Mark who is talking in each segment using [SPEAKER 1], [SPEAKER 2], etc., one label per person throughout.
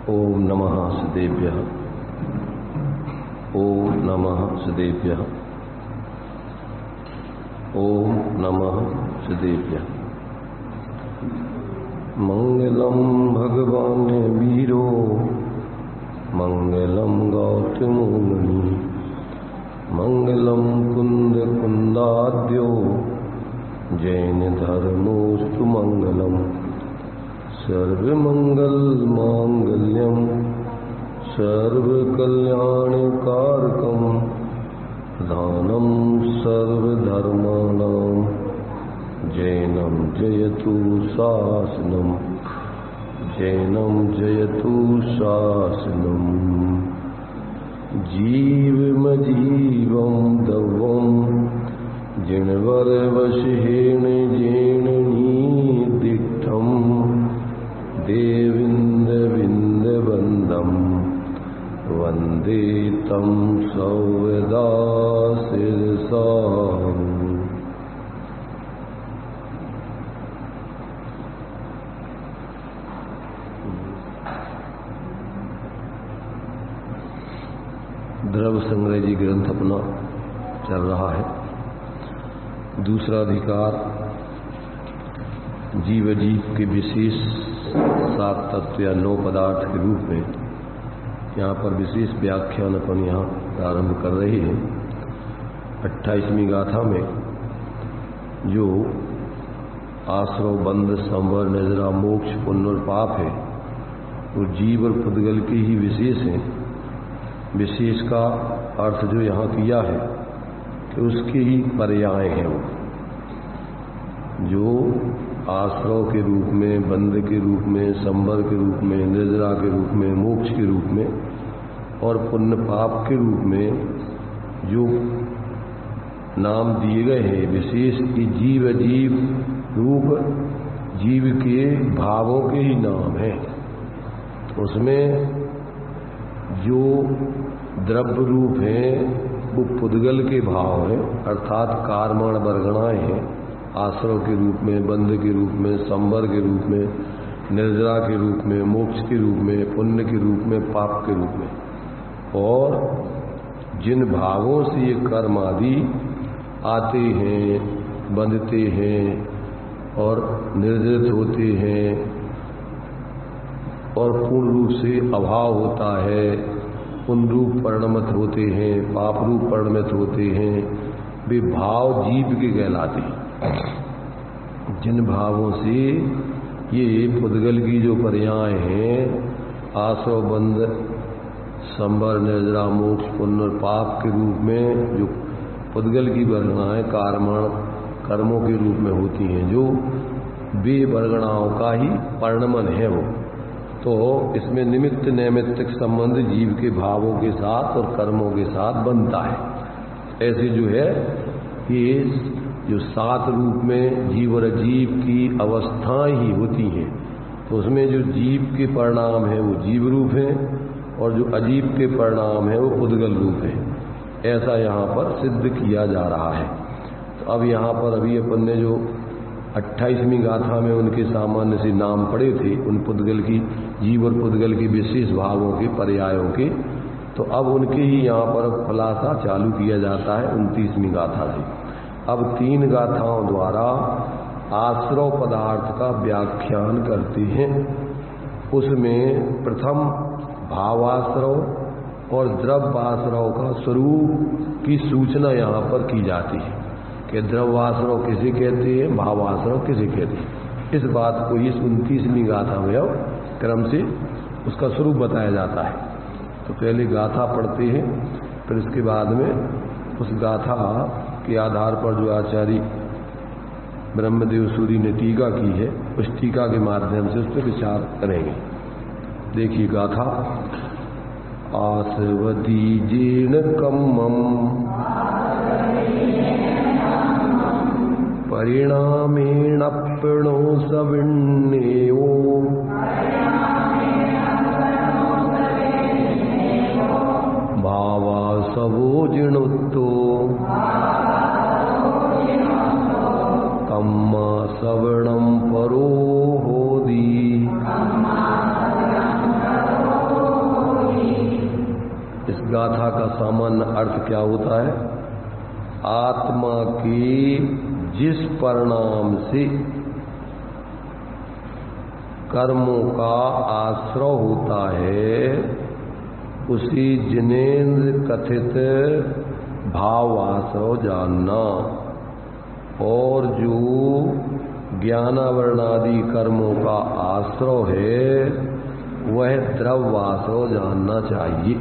[SPEAKER 1] ओम नमः सदेभ्यः। ओम नमः सदेभ्यः। ओम नमः सदेभ्यः। मंगलम भगवान वीरो मंगलम गौतमो मुनि मंगलम कुंद कुंदाद्यो जैन धर्मोस्तु मंगलम सर्वमंगल मांगल्यम सर्वकल्याणकारकम प्रधानम सर्वधर्माणां जैनम जयतु शासनम जैनम जयतु शासनम। जीवमजीवं दवं जिणवरवशेन जेणनीदिष्टं देविन्दविन्दवन्दं वन्दे तं सौदा शिरसा। द्रव्य संग्रह जी ग्रंथ अपना चल रहा है। दूसरा अधिकार जीव के विशेष 7 तत्व या 9 पदार्थ के रूप में यहाँ पर विशेष व्याख्यान अपन यहाँ प्रारंभ कर रहे हैं। 28वीं गाथा में जो आश्रव बंध संवर नजरा मोक्ष पुण्य और पाप है वो जीव और पुद्गल के ही विशेष हैं। विशेष का अर्थ जो यहाँ किया है कि उसके ही पर्याय हैं वो, जो आश्रव के रूप में, बंध के रूप में, संवर के रूप में, निर्जरा के रूप में, मोक्ष के रूप में और पुण्य पाप के रूप में जो नाम दिए गए हैं विशेष की जीव अजीव रूप जीव के भावों के ही नाम हैं। उसमें जो द्रव्य रूप हैं वो पुद्गल के भाव हैं, अर्थात कारमाण वर्गणाएं हैं। आश्रव के रूप में, बंध के रूप में, संवर के रूप में, निर्जरा के रूप में, मोक्ष के रूप में, पुण्य के रूप में, पाप के रूप में। और जिन भावों से ये कर्म आदि आते हैं, बंधते हैं और निर्जरित होते हैं और पूर्ण रूप से अभाव होता है, पुण्य रूप परिणमित होते हैं, पाप रूप परिणमित होते हैं, वे भाव जीव के कहलाते हैं। जिन भावों से ये पुद्गल की जो पर्याय हैं आश्रव बंध संवर निर्जरा मोक्ष पुण्य और पाप के रूप में जो पुद्गल की वर्गणाएं कारमाण कर्मों के रूप में होती हैं, जो वे वर्गणाओं का ही परिणमन है वो, तो इसमें निमित्त नैमित्तिक संबंध जीव के भावों के साथ और कर्मों के साथ बनता है। ऐसे जो है ये जो 7 रूप में जीव और अजीव की अवस्थाएं ही होती हैं, तो उसमें जो जीव के परिणाम है वो जीव रूप है और जो अजीव के परिणाम है वो पुद्गल रूप है। ऐसा यहाँ पर सिद्ध किया जा रहा है। तो अब यहाँ पर अभी अपन ने जो 28वीं गाथा में उनके सामान्य से नाम पड़े थे, उन पुद्गल की जीव और पुद्गल के विशेष भावों के पर्यायों के, तो अब उनके ही यहाँ पर खुलासा चालू किया जाता है 29वीं गाथा से। अब 3 गाथाओं द्वारा आश्रव पदार्थ का व्याख्यान करते हैं। उसमें प्रथम भावाश्रव और द्रव्याश्रव का स्वरूप की सूचना यहाँ पर की जाती है कि द्रव्याश्रव किसे कहते हैं, भावाश्रव किसे कहते हैं। इस बात को इस 29वीं गाथा में अब क्रम से उसका स्वरूप बताया जाता है। तो पहले गाथा पढ़ते हैं, फिर इसके बाद में उस गाथा के आधार पर जो आचार्य ब्रह्मदेव सूरी ने टीका की है उस टीका के माध्यम से उस पर विचार करेंगे। देखिए गाथा। आसवती जीर्ण कम्मम परिणामेण प्रणो सविण्यो भावासवो जीर्णोत्तो कम्मा सवर्णम परो होदी गाथा का सामान्य अर्थ क्या होता है? आत्मा की जिस परिणाम से कर्मों का आश्रय होता है उसी जिनेन्द्र कथित भाव आश्रय जानना, और जो ज्ञानावरणादि कर्मों का आश्रय है वह द्रव्याश्रय जानना चाहिए।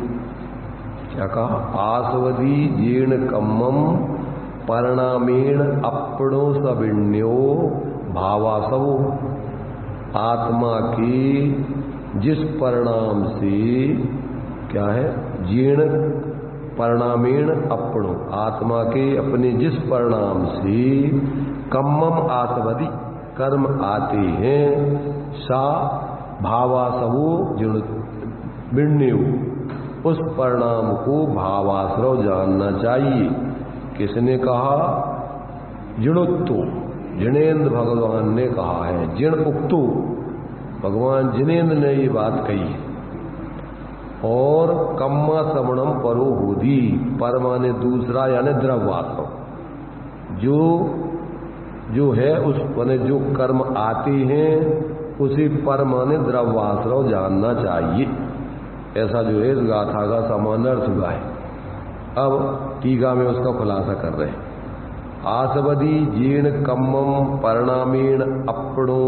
[SPEAKER 1] क्या कहा? आस्वदी जीर्ण कम्मम परिणामेण अपणो सविण्यो भावासवो। आत्मा की जिस परिणाम से क्या है? जीर्ण परिणामेण अपणो, आत्मा के अपने जिस परिणाम से कम्मम आस्वदी कर्म आते हैं, सा भावासवो जीर्ण विण्यो, उस परिणाम को भावाश्रय जानना चाहिए। किसने कहा? जिणोत्तो, जिनेन्द्र भगवान ने कहा है। जिण उक्तो, भगवान जिनेन्द्र ने ये बात कही है। और कम्मा श्रवणम परो होदी, पर माने दूसरा यानी द्रव्याश्रय, जो है उस माने जो कर्म आते हैं उसी पर माने द्रव्याश्रय जानना चाहिए। ऐसा जो है इस गाथा का सामान्य अर्थ हुआ है। अब टीका में उसका खुलासा कर रहे हैं। आस्वदी जीर्ण कम्मम परिणामेण अपणो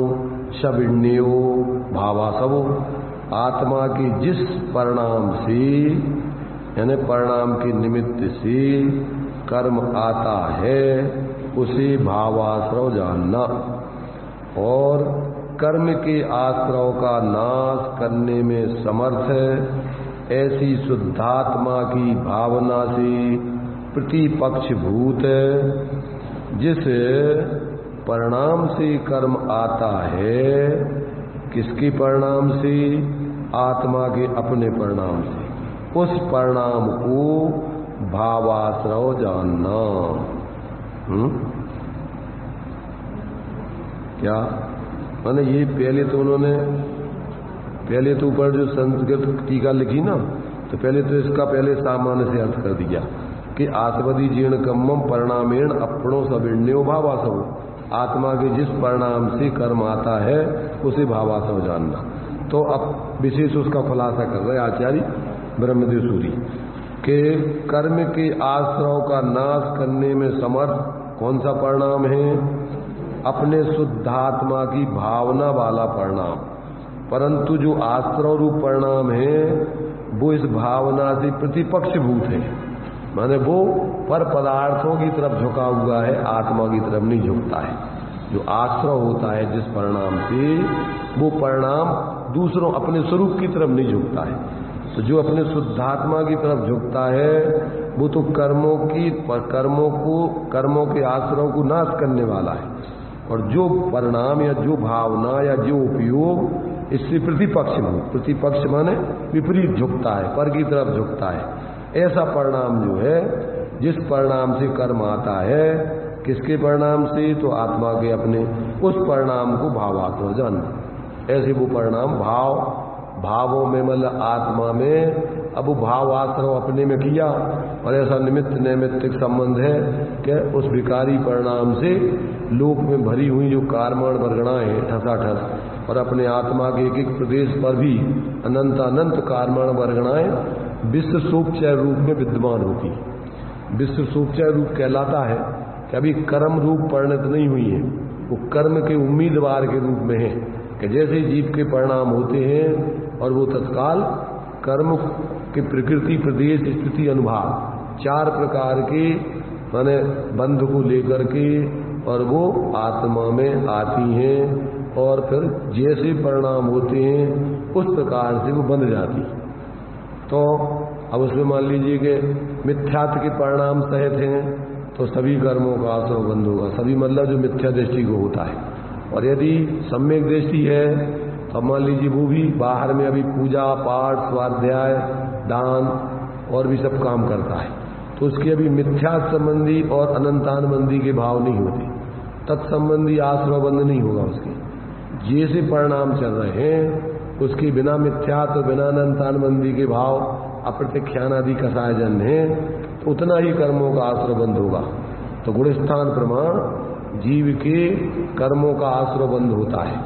[SPEAKER 1] सविण्यो भावासवो। आत्मा के जिस परिणाम से यानी परिणाम के निमित्त से कर्म आता है उसे भावाश्रय जानना, और कर्म के आश्रय का नाश करने में समर्थ ऐसी शुद्धात्मा की भावना से प्रतिपक्षभूत जिस परिणाम से कर्म आता है, किसके परिणाम से? आत्मा के अपने परिणाम से, उस परिणाम को भावाश्रय जानना। क्या माने? ये पहले तो उन्होंने पहले तो ऊपर जो संस्कृत टीका लिखी ना, तो पहले तो इसका पहले सामान्य से अर्थ कर दिया कि आस्वदी जीर्ण कम्मम परिणामेण अपणो सविण्यो भावासवो। आत्मा के जिस परिणाम से कर्म आता है उसे भावासव जानना। तो अब विशेष उसका खुलासा कर रहे आचार्य ब्रह्मदेव सूरी के कर्म के आश्रय का नाश करने में समर्थ कौन सा परिणाम है? अपने शुद्धात्मा की भावना वाला परिणाम। परंतु जो आश्रय रूप परिणाम है वो इस भावना से प्रतिपक्षभूत है, माने वो पर पदार्थों की तरफ झुका हुआ है, आत्मा की तरफ नहीं झुकता है। जो आश्रय होता है जिस परिणाम से, वो परिणाम दूसरों अपने स्वरूप की तरफ नहीं झुकता है। तो जो अपने शुद्धात्मा की तरफ झुकता है वो तो कर्मों के आश्रयों को नाश करने वाला है, और जो परिणाम या जो भावना या जो उपयोग इससे प्रतिपक्ष माने विपरीत झुकता है, पर की तरफ झुकता है। ऐसा परिणाम जो है, जिस परिणाम से कर्म आता है, किसके परिणाम से? तो आत्मा के अपने, उस परिणाम को भावात्मा जानना। ऐसे वो परिणाम भावों में मतलब आत्मा में, अब भाव आश्रय अपने में किया, और ऐसा निमित्त नैमित्तिक संबंध है कि उस विकारी परिणाम से लोक में भरी हुई जो कार्मण वर्गणाएं ठसाठस, और अपने आत्मा के एक एक प्रदेश पर भी अनंत कार्मण वर्गणाएं विश्व सोपचय रूप में विद्यमान होती। विश्व सोपचय रूप कहलाता है कि अभी कर्म रूप परिणत नहीं हुई है, वो कर्म के उम्मीदवार के रूप में है, कि जैसे जीव के परिणाम होते हैं और वो तत्काल कर्म के प्रकृति प्रदेश स्थिति अनुभाव 4 प्रकार के माने बंध को लेकर के, और वो आत्मा में आती हैं, और फिर जैसे परिणाम होते हैं उस प्रकार से वो बंध जाती। तो अब उसमें मान लीजिए कि मिथ्यात्व के परिणाम सहित हैं, तो सभी कर्मों का आश्रय बंद होगा। सभी मतलब जो मिथ्या दृष्टि को होता है, और यदि सम्यक दृष्टि है तो मान लीजिए वो भी बाहर में अभी पूजा पाठ स्वाध्याय दान और भी सब काम करता है, तो उसके अभी मिथ्या संबंधी और अनंतानुबंधी के भाव नहीं होते, तत्संबंधी आश्रय बंद नहीं होगा उसके। जैसे परिणाम चल रहे हैं उसके बिना मिथ्या तो बिना अनंतानुबंधी के भाव अप्रत्यक्षान आदि कसाय जन्य है तो उतना ही कर्मों का आश्रय बंद होगा। तो गुणस्थान प्रमाण जीव के कर्मों का आश्रय बंद होता है।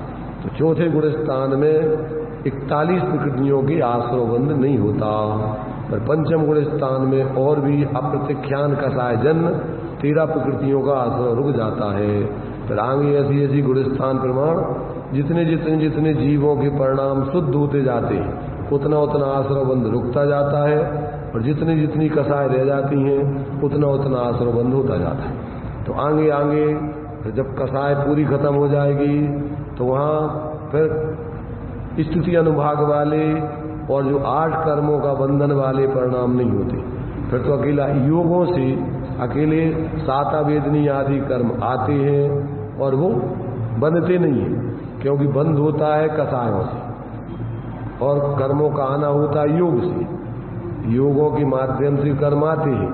[SPEAKER 1] तो चौथे गुणस्थान में 41 प्रकृतियों की आश्रय बंद नहीं होता। पर पंचम गुणस्थान में और भी अप्रत्यक्षान कसाय जन्य 13 प्रकृतियों का आश्रय रुक जाता है। फिर आगे ऐसी ऐसी गुणस्थान प्रमाण जितने जितने जितने जीवों के परिणाम शुद्ध होते जाते हैं उतना उतना आश्रय बंध रुकता जाता है, और जितनी जितनी कसाय रह जाती हैं उतना उतना आश्रय बंध होता जाता है। तो आगे आगे जब कसाय पूरी खत्म हो जाएगी तो वहाँ फिर स्तुति अनुभाग वाले और जो 8 कर्मों का बंधन वाले परिणाम नहीं होते। फिर तो अकेला योगों से अकेले सातावेदनी आदि कर्म आते हैं और वो बंधते नहीं है, क्योंकि बंध होता है कसायों से और कर्मों का आना होता है योग से। योगों के माध्यम से कर्म आते हैं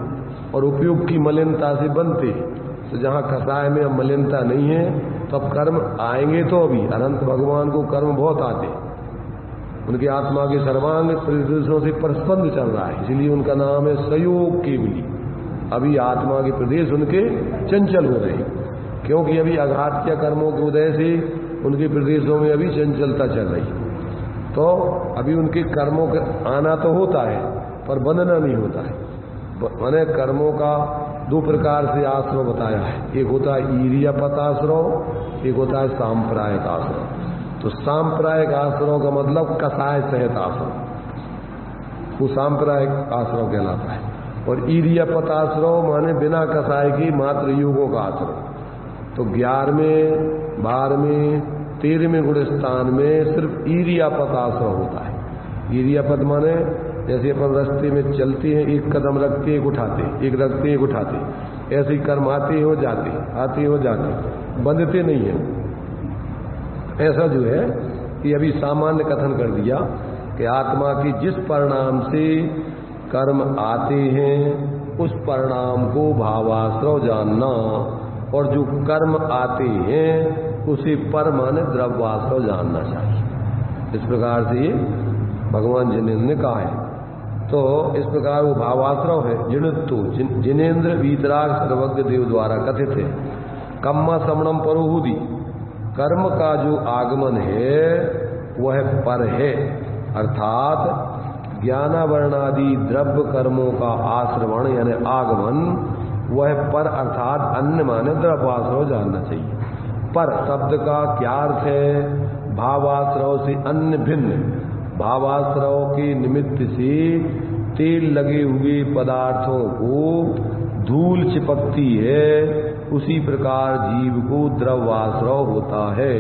[SPEAKER 1] और उपयोग की मलिनता से बनते हैं। तो जहाँ कसाय में अब मलिनता नहीं है तो अब कर्म आएंगे। तो अभी अनंत भगवान को कर्म बहुत आते हैं, उनकी आत्मा के सर्वांग प्रदेशों से परस्पंद चल रहा है, इसलिए उनका नाम है सयोग केवली। अभी आत्मा के प्रदेश उनके चंचल हो रहे हैं, क्योंकि अभी अघात कर्मों के उदय से उनके प्रदेशों में अभी चंचलता चल रही। तो अभी उनके कर्मों का आना तो होता है पर बंधना नहीं होता है। मैंने कर्मों का 2 प्रकार से आश्रय बताया है, एक होता है ईर्यपत आश्रय, एक होता है सांप्रायिक आश्रय। तो सांप्रायिक आश्रय का मतलब कसाय सहित आश्रय, वो सांप्रायिक आश्रय कहलाता है। और ईर्यपत आश्रय माने बिना कसाय की मात्र योगों का आश्रय। तो 11वें 12वें 13वें गुणस्थान में सिर्फ ईर्यपत आश्रय होता है। ईर्यपत माने जैसे अपन रास्ते में चलते हैं, एक कदम रखते एक उठाते, एक रखते एक उठाते, ऐसे ही कर्म आते हो जाते, आते हो जाते, बंधते नहीं है। ऐसा जो है कि अभी सामान्य कथन कर दिया कि आत्मा के जिस परिणाम से कर्म आते हैं उस परिणाम को भावाश्रय जानना, और जो कर्म आते हैं उसे पर माने द्रव्याश्रय जानना चाहिए। इस प्रकार से ये भगवान जिनेन्द्र ने कहा है। तो इस प्रकार वो भावाश्रय है जिणित्व जिनेन्द्र वीतराग सर्वज्ञ देव द्वारा कथित है। कम्मा समणम परोहुदी, कर्म का जो आगमन है वह पर है, अर्थात ज्ञानावरणादि द्रव्य कर्मों का आश्रवण यानी आगमन वह पर अर्थात अन्य माने द्रव्याश्रय जानना चाहिए। पर शब्द का क्या अर्थ है? भावाश्रय से अन्य भिन्न, भावाश्रय के निमित्त से तेल लगे हुए पदार्थों को धूल चिपकती है, उसी प्रकार जीव को द्रव्याश्रय होता है।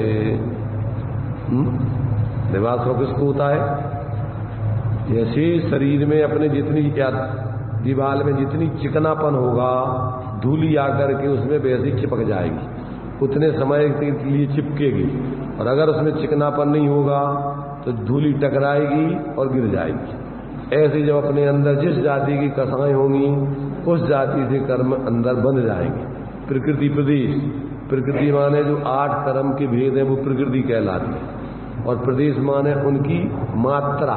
[SPEAKER 1] द्रव्याश्रय किसको होता है? जैसे शरीर में अपने जितनी दीवार में जितनी चिकनापन होगा धूली आकर के उसमें वैसे चिपक जाएगी, उतने समय के लिए चिपकेगी। और अगर उसमें चिकनापन नहीं होगा तो धूली टकराएगी और गिर जाएगी। ऐसे जब अपने अंदर जिस जाति की कसाएं होंगी उस जाति से कर्म अंदर बन जाएंगे। प्रकृति प्रदेश, प्रकृति माने जो 8 कर्म के भेद हैं वो प्रकृति कहलाती है, और प्रदेश माने उनकी मात्रा,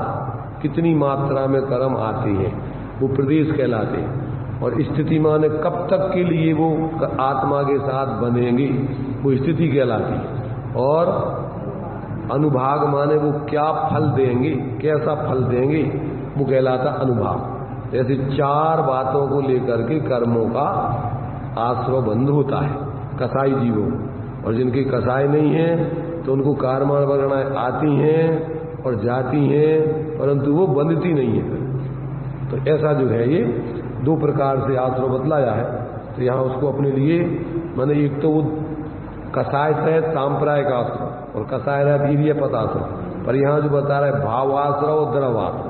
[SPEAKER 1] कितनी मात्रा में कर्म आते हैं वो प्रदेश कहलाते हैं। और स्थिति माने कब तक के लिए वो आत्मा के साथ बनेंगे वो स्थिति कहलाती है। और अनुभाग माने वो क्या फल देंगे, कैसा फल देंगे, वो कहलाता अनुभाग। ऐसे 4 बातों को लेकर के कर्मों का आश्रय बंध होता है कसाई जीवों। और जिनकी कसाई नहीं है तो उनको कारमान वगैरह आती हैं और जाती हैं, परंतु वो बंधती नहीं है। तो ऐसा जो है ये 2 प्रकार से आश्रय बतलाया है। तो यहाँ उसको अपने लिए मैंने एक तो वो कसाय सहित सांप्रायिक आश्रय और कसाय रहा वीर्यपत आश्रय, पर यहाँ जो बता रहा है भावाश्रय और द्रवाश्रय।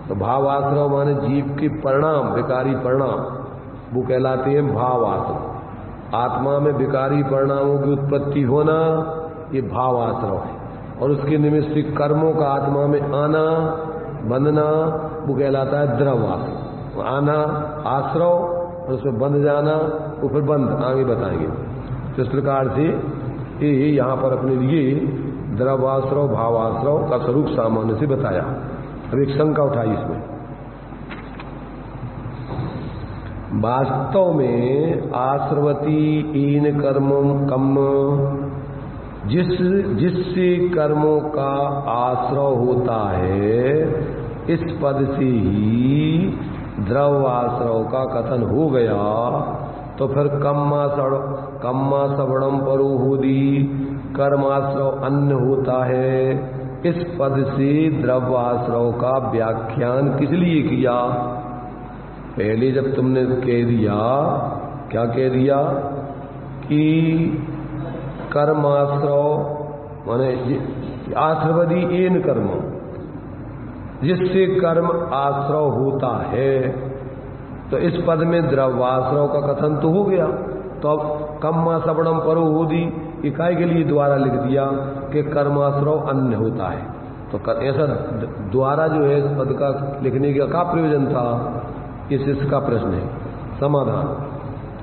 [SPEAKER 1] तो भावाश्रय माने जीव के परिणाम, विकारी परिणाम, वो कहलाते हैं भावाश्रय। आत्मा में विकारी परिणामों की उत्पत्ति होना ये भावाश्रय है, और उसके निमित्त से कर्मों का आत्मा में आना बंधना वो कहलाता है द्रवाश्रय। आना आश्रय और उसमें बंध जाना वो फिर बंध, आगे बताएंगे। तो इस प्रकार से ये यहाँ पर अपने लिए द्रवाश्रय भावाश्रय का स्वरूप सामान्य से बताया। अब एक शंका उठाई इसमें वास्तव में आश्रवती इन कर्मों कम, जिससे कर्मों का आश्रय होता है, इस पद से ही द्रव आश्रव का कथन हो गया। तो फिर कम्मा सवणम परोहोदी, कर्माश्रव अन्न होता है। इस पद से द्रव आश्रव का व्याख्यान किस लिए किया? पहले जब तुमने कह दिया, क्या कह दिया कि कर्माश्रव माने आश्रवदी एन कर्म, जिससे कर्म आश्रव होता है, तो इस पद में द्रव्याश्रव का कथन तो हो गया। तो अब कम्मा सवणम परोहोदी इकाई के लिए द्वारा लिख दिया कि कर्माश्रव अन्य होता है। तो ऐसा द्वारा जो है इस पद का लिखने का क्या प्रयोजन था, इसका प्रश्न है। समाधान,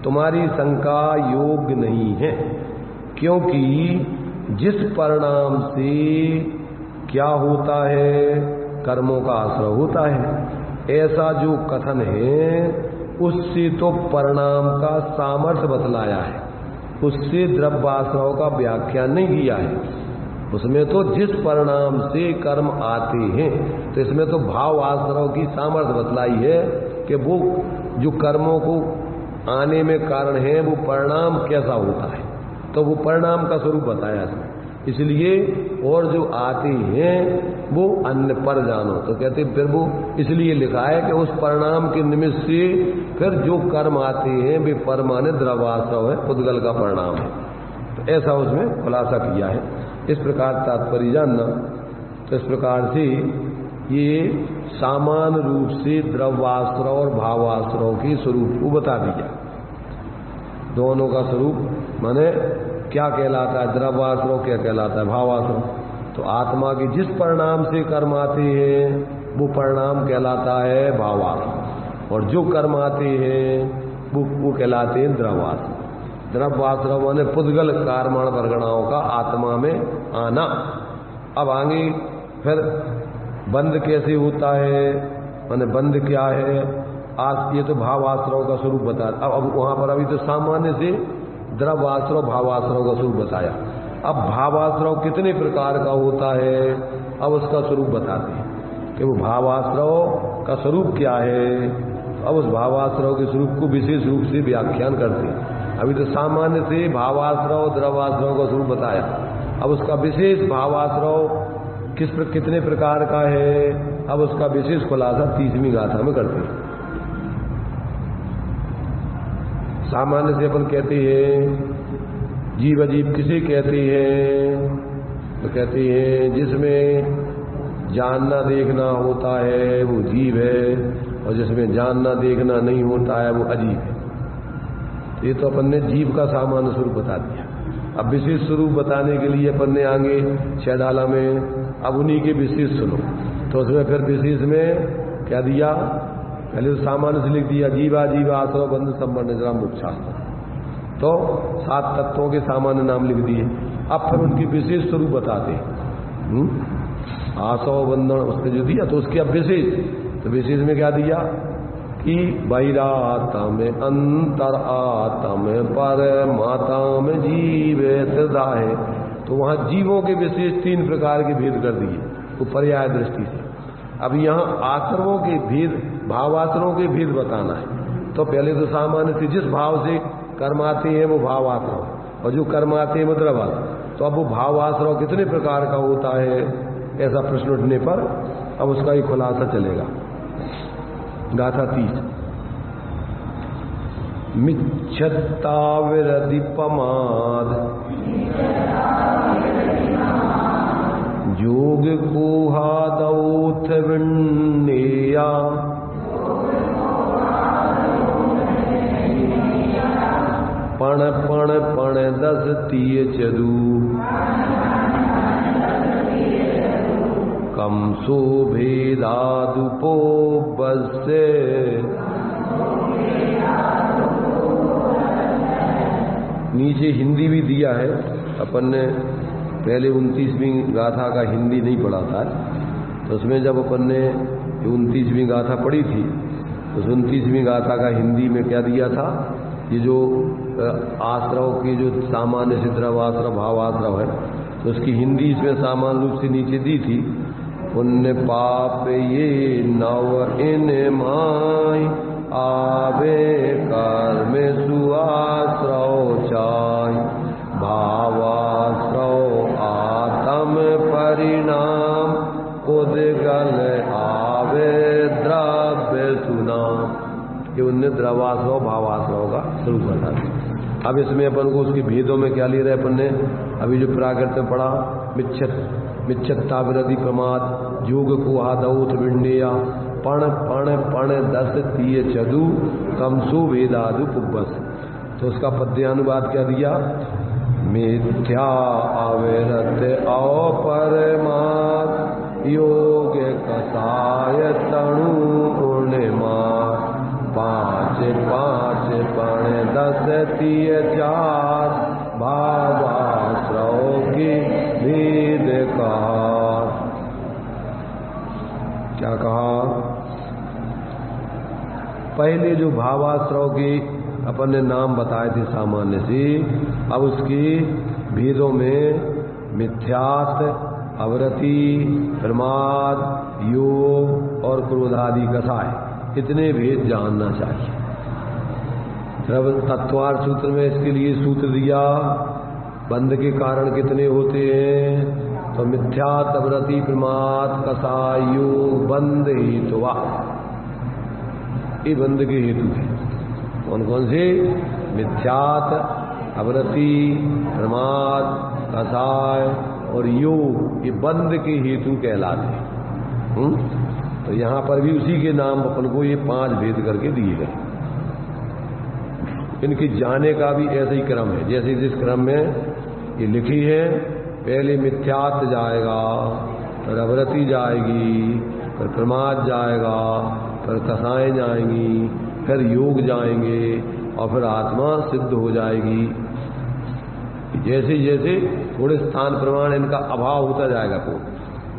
[SPEAKER 1] तुम्हारी शंका योग्य नहीं है, क्योंकि जिस परिणाम से क्या होता है, कर्मों का आश्रय होता है, ऐसा जो कथन है उससे तो परिणाम का सामर्थ्य बतलाया है, उससे द्रव्याश्रव का व्याख्यान नहीं किया है। उसमें तो जिस परिणाम से कर्म आते हैं, तो इसमें तो भाव आश्रव की सामर्थ्य बतलाई है कि वो जो कर्मों को आने में कारण है वो परिणाम कैसा होता है, तो वो परिणाम का स्वरूप बताया इसमें। इसलिए और जो आते हैं वो अन्य पर जानो, तो कहते फिर वो इसलिए लिखा है कि उस परिणाम के निमित्त से फिर जो कर्म आते हैं वे पर माने द्रव्याश्रव है, पुद्गल का परिणाम है। तो ऐसा उसमें खुलासा किया है। इस प्रकार तात्पर्य जानना। तो इस प्रकार से ये सामान्य रूप से द्रव्याश्रव और भावाश्रव के स्वरूप को बता दिया। दोनों का स्वरूप माने क्या कहलाता है, द्रव्याश्रव क्या कहलाता है, भावाश्रव। तो आत्मा के जिस परिणाम से कर्म आते हैं वो परिणाम कहलाता है भावाश्रव, और जो कर्म आते हैं वो कहलाते हैं द्रव्याश्रव। द्रव्याश्रव माने पुद्गल कारमाण वर्गणाओं का आत्मा में आना। अब आगे फिर बंध कैसे होता है, माने बंध क्या है, आज ये तो भावाश्रव का स्वरूप बता। अब वहां पर अभी तो सामान्य से द्रव्याश्रव भावाश्रव का स्वरूप बताया। अब भावाश्रव कितने प्रकार का होता है, अब उसका स्वरूप बताते हैं कि वो भावाश्रव का स्वरूप क्या है। अब उस भावाश्रव के स्वरूप को विशेष रूप से व्याख्यान करते हैं। अभी तो सामान्य से भावाश्रव द्रव्याश्रव का स्वरूप बताया, अब उसका विशेष भावाश्रव कितने प्रकार का है, अब उसका विशेष खुलासा 30वीं गाथा में करते हैं। सामान्य से अपन कहते हैं जीव अजीब किसे कहते हैं, तो कहते हैं जिसमें जानना देखना होता है वो जीव है, और जिसमें जानना देखना नहीं होता है वो अजीब है। ये तो अपन ने जीव का सामान्य स्वरूप बता दिया। अब विशेष स्वरूप बताने के लिए अपन ने आगे छेदाला में अब उन्हीं के विशेष सुनो। तो उसमें फिर विशेष में क्या दिया, पहले तो सामान्य से लिख दिया जीवा जीवा आश्रव बंध संबंध निजरा मोक्षा। तो 7 तत्वों के सामान्य नाम लिख दिए। अब फिर उनकी विशेष स्वरूप बताते आश्रव बंधन उसने जो दिया, तो उसके अब विशेष, तो विशेष में क्या दिया कि बहिरात्म अंतर आत्म पर माता में जीव त्रिधा है। तो वहां जीवों के विशेष 3 प्रकार के भेद कर दिए वो पर्याय दृष्टि से। अब यहाँ आश्रवों के भेद, भावाश्रवों के भेद बताना है। तो पहले तो सामान्य से जिस भाव से कर्म आते हैं वो भावाश्रव, और जो कर्म आते हैं वो द्रव्याश्रव। तो अब वो भावाश्रव कितने प्रकार का होता है, ऐसा प्रश्न उठने पर अब उसका ही खुलासा चलेगा। गाथा 30। मिच्छत्ता विरधि पमाद जोग गुहादौथ विन्नेया पण पण पण 10 तीय चदू कम सो भेदादुपो बस्से नीचे हिंदी भी दिया है। अपन ने पहले 29वीं गाथा का हिंदी नहीं पढ़ा था, तो उसमें जब अपन ने 29वीं गाथा पढ़ी थी तो 29वीं गाथा का हिंदी में क्या दिया था, ये जो आश्रव की जो सामान्य से द्रवाश्रव भावाश्रव है, तो उसकी हिंदी इसमें सामान्य रूप से नीचे दी थी। पुण्य पाप ये नव इन माई, आवे कर्म सुआश्रव चाय, भावाश्रव आत्म परिणाम, उदगल आवे द्रव्य सुनाम। कि उनने द्रवाश्रव भावाश्रव का स्वरूप बता। अब इसमें अपन को उसके भेदों में क्या ले रहे अपन ने, अभी जो प्राकृत में पढ़ा, मिच्छत्ता विरधि प्रमाद, योग को आदौत विंडेया, पण पण पण दस तीय चदु, कमसु वेदादु पुब्बस। तो उसका पद्यानुवाद क्या दिया, मिथ्या अविरत अपरमाद, योग कसाय तणु पूर्णिमार, पाँच पाँच पण दस तीय चार, भावाश्रव की भेद कहा। क्या कहा, पहले जो भावाश्रव के अपन ने नाम बताए थे सामान्य से, अब उसके भेदों में मिथ्यात, अवरति, प्रमाद, योग और क्रोधादि कसाय, इतने भेद जानना चाहिए। जब तत्वार सूत्र में इसके लिए सूत्र दिया, बंध के कारण कितने होते हैं, तो मिथ्यात, अवरति, प्रमाद, कसाय, योग, बंध हेतुवा, ये बंध के हेतु हैं। कौन कौन से, मिथ्यात, अवरति, प्रमाद, कसाय और योग, ये बंध के हेतु कहलाते हैं। तो यहां पर भी उसी के नाम अपन को ये 5 भेद करके दिए गए। इनके जाने का भी ऐसा ही क्रम है, जैसे जिस क्रम में ये लिखी है, पहले मिथ्यात जाएगा, फिर अवरति जाएगी, फिर प्रमाद जाएगा, फिर कसाएं जाएंगी, फिर योग जाएंगे और फिर आत्मा सिद्ध हो जाएगी। जैसे जैसे थोड़े स्थान प्रमाण इनका अभाव होता जाएगा। तो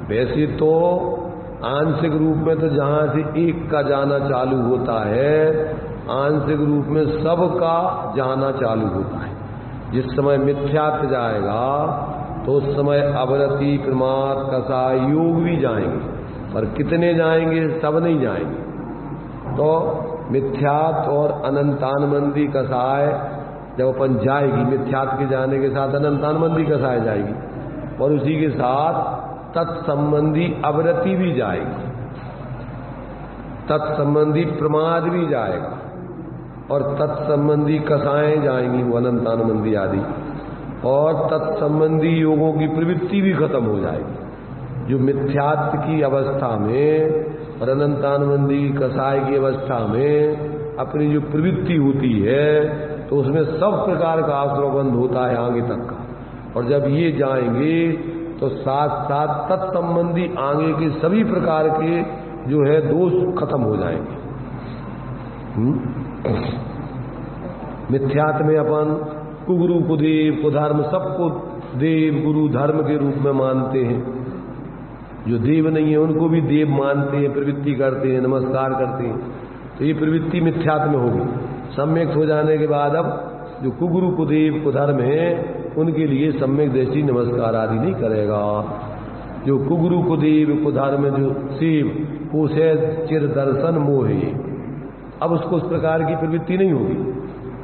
[SPEAKER 1] वैसे तो आंशिक रूप में तो जहां से एक का जाना चालू होता है, आंशिक रूप में सबका जाना चालू होता है। जिस समय मिथ्यात्व जाएगा तो उस समय अवरति, प्रमाद, कसाय, योग भी जाएंगे, पर कितने जाएंगे, सब नहीं जाएंगे। तो मिथ्यात्व और अनंतानमंदी कसाय जब अपन जाएगी, मिथ्यात्व के जाने के साथ अनंतानमंदी कसाय जाएगी, और उसी के साथ तत्संबंधी अवरति भी जाएगी, तत्संबंधी प्रमाद भी जाएगा, और तत्संबंधी कसाएं जाएंगी, वो अनंतानमंदी आदि, और तत्संबंधी योगों की प्रवृत्ति भी खत्म हो जाएगी। जो मिथ्यात्व की अवस्था में और अनंतानमंदी कसाय की अवस्था में अपनी जो प्रवृत्ति होती है, तो उसमें सब प्रकार का आश्रवबंध होता है आगे तक का। और जब ये जाएंगे तो साथ साथ तत्संबंधी आगे के सभी प्रकार के जो है दोष खत्म हो जाएंगे। मिथ्यात्व में अपन कुगुरु, कुदेव, कुधर्म, सबको देव, गुरु, धर्म के रूप में मानते हैं। जो देव नहीं है उनको भी देव मानते हैं, प्रवृत्ति करते हैं, नमस्कार करते हैं। तो ये प्रवृत्ति मिथ्यात्व में होगी। सम्यक हो जाने के बाद अब जो कुगुरु, कुदेव, कुधर्म है, उनके लिए सम्यक दृष्टि नमस्कार आदि नहीं करेगा। जो कुगुरु, कुदेव, कुधर्म जो शिव को से चिर दर्शन मोहे, अब उसको उस प्रकार की प्रवृत्ति नहीं होगी,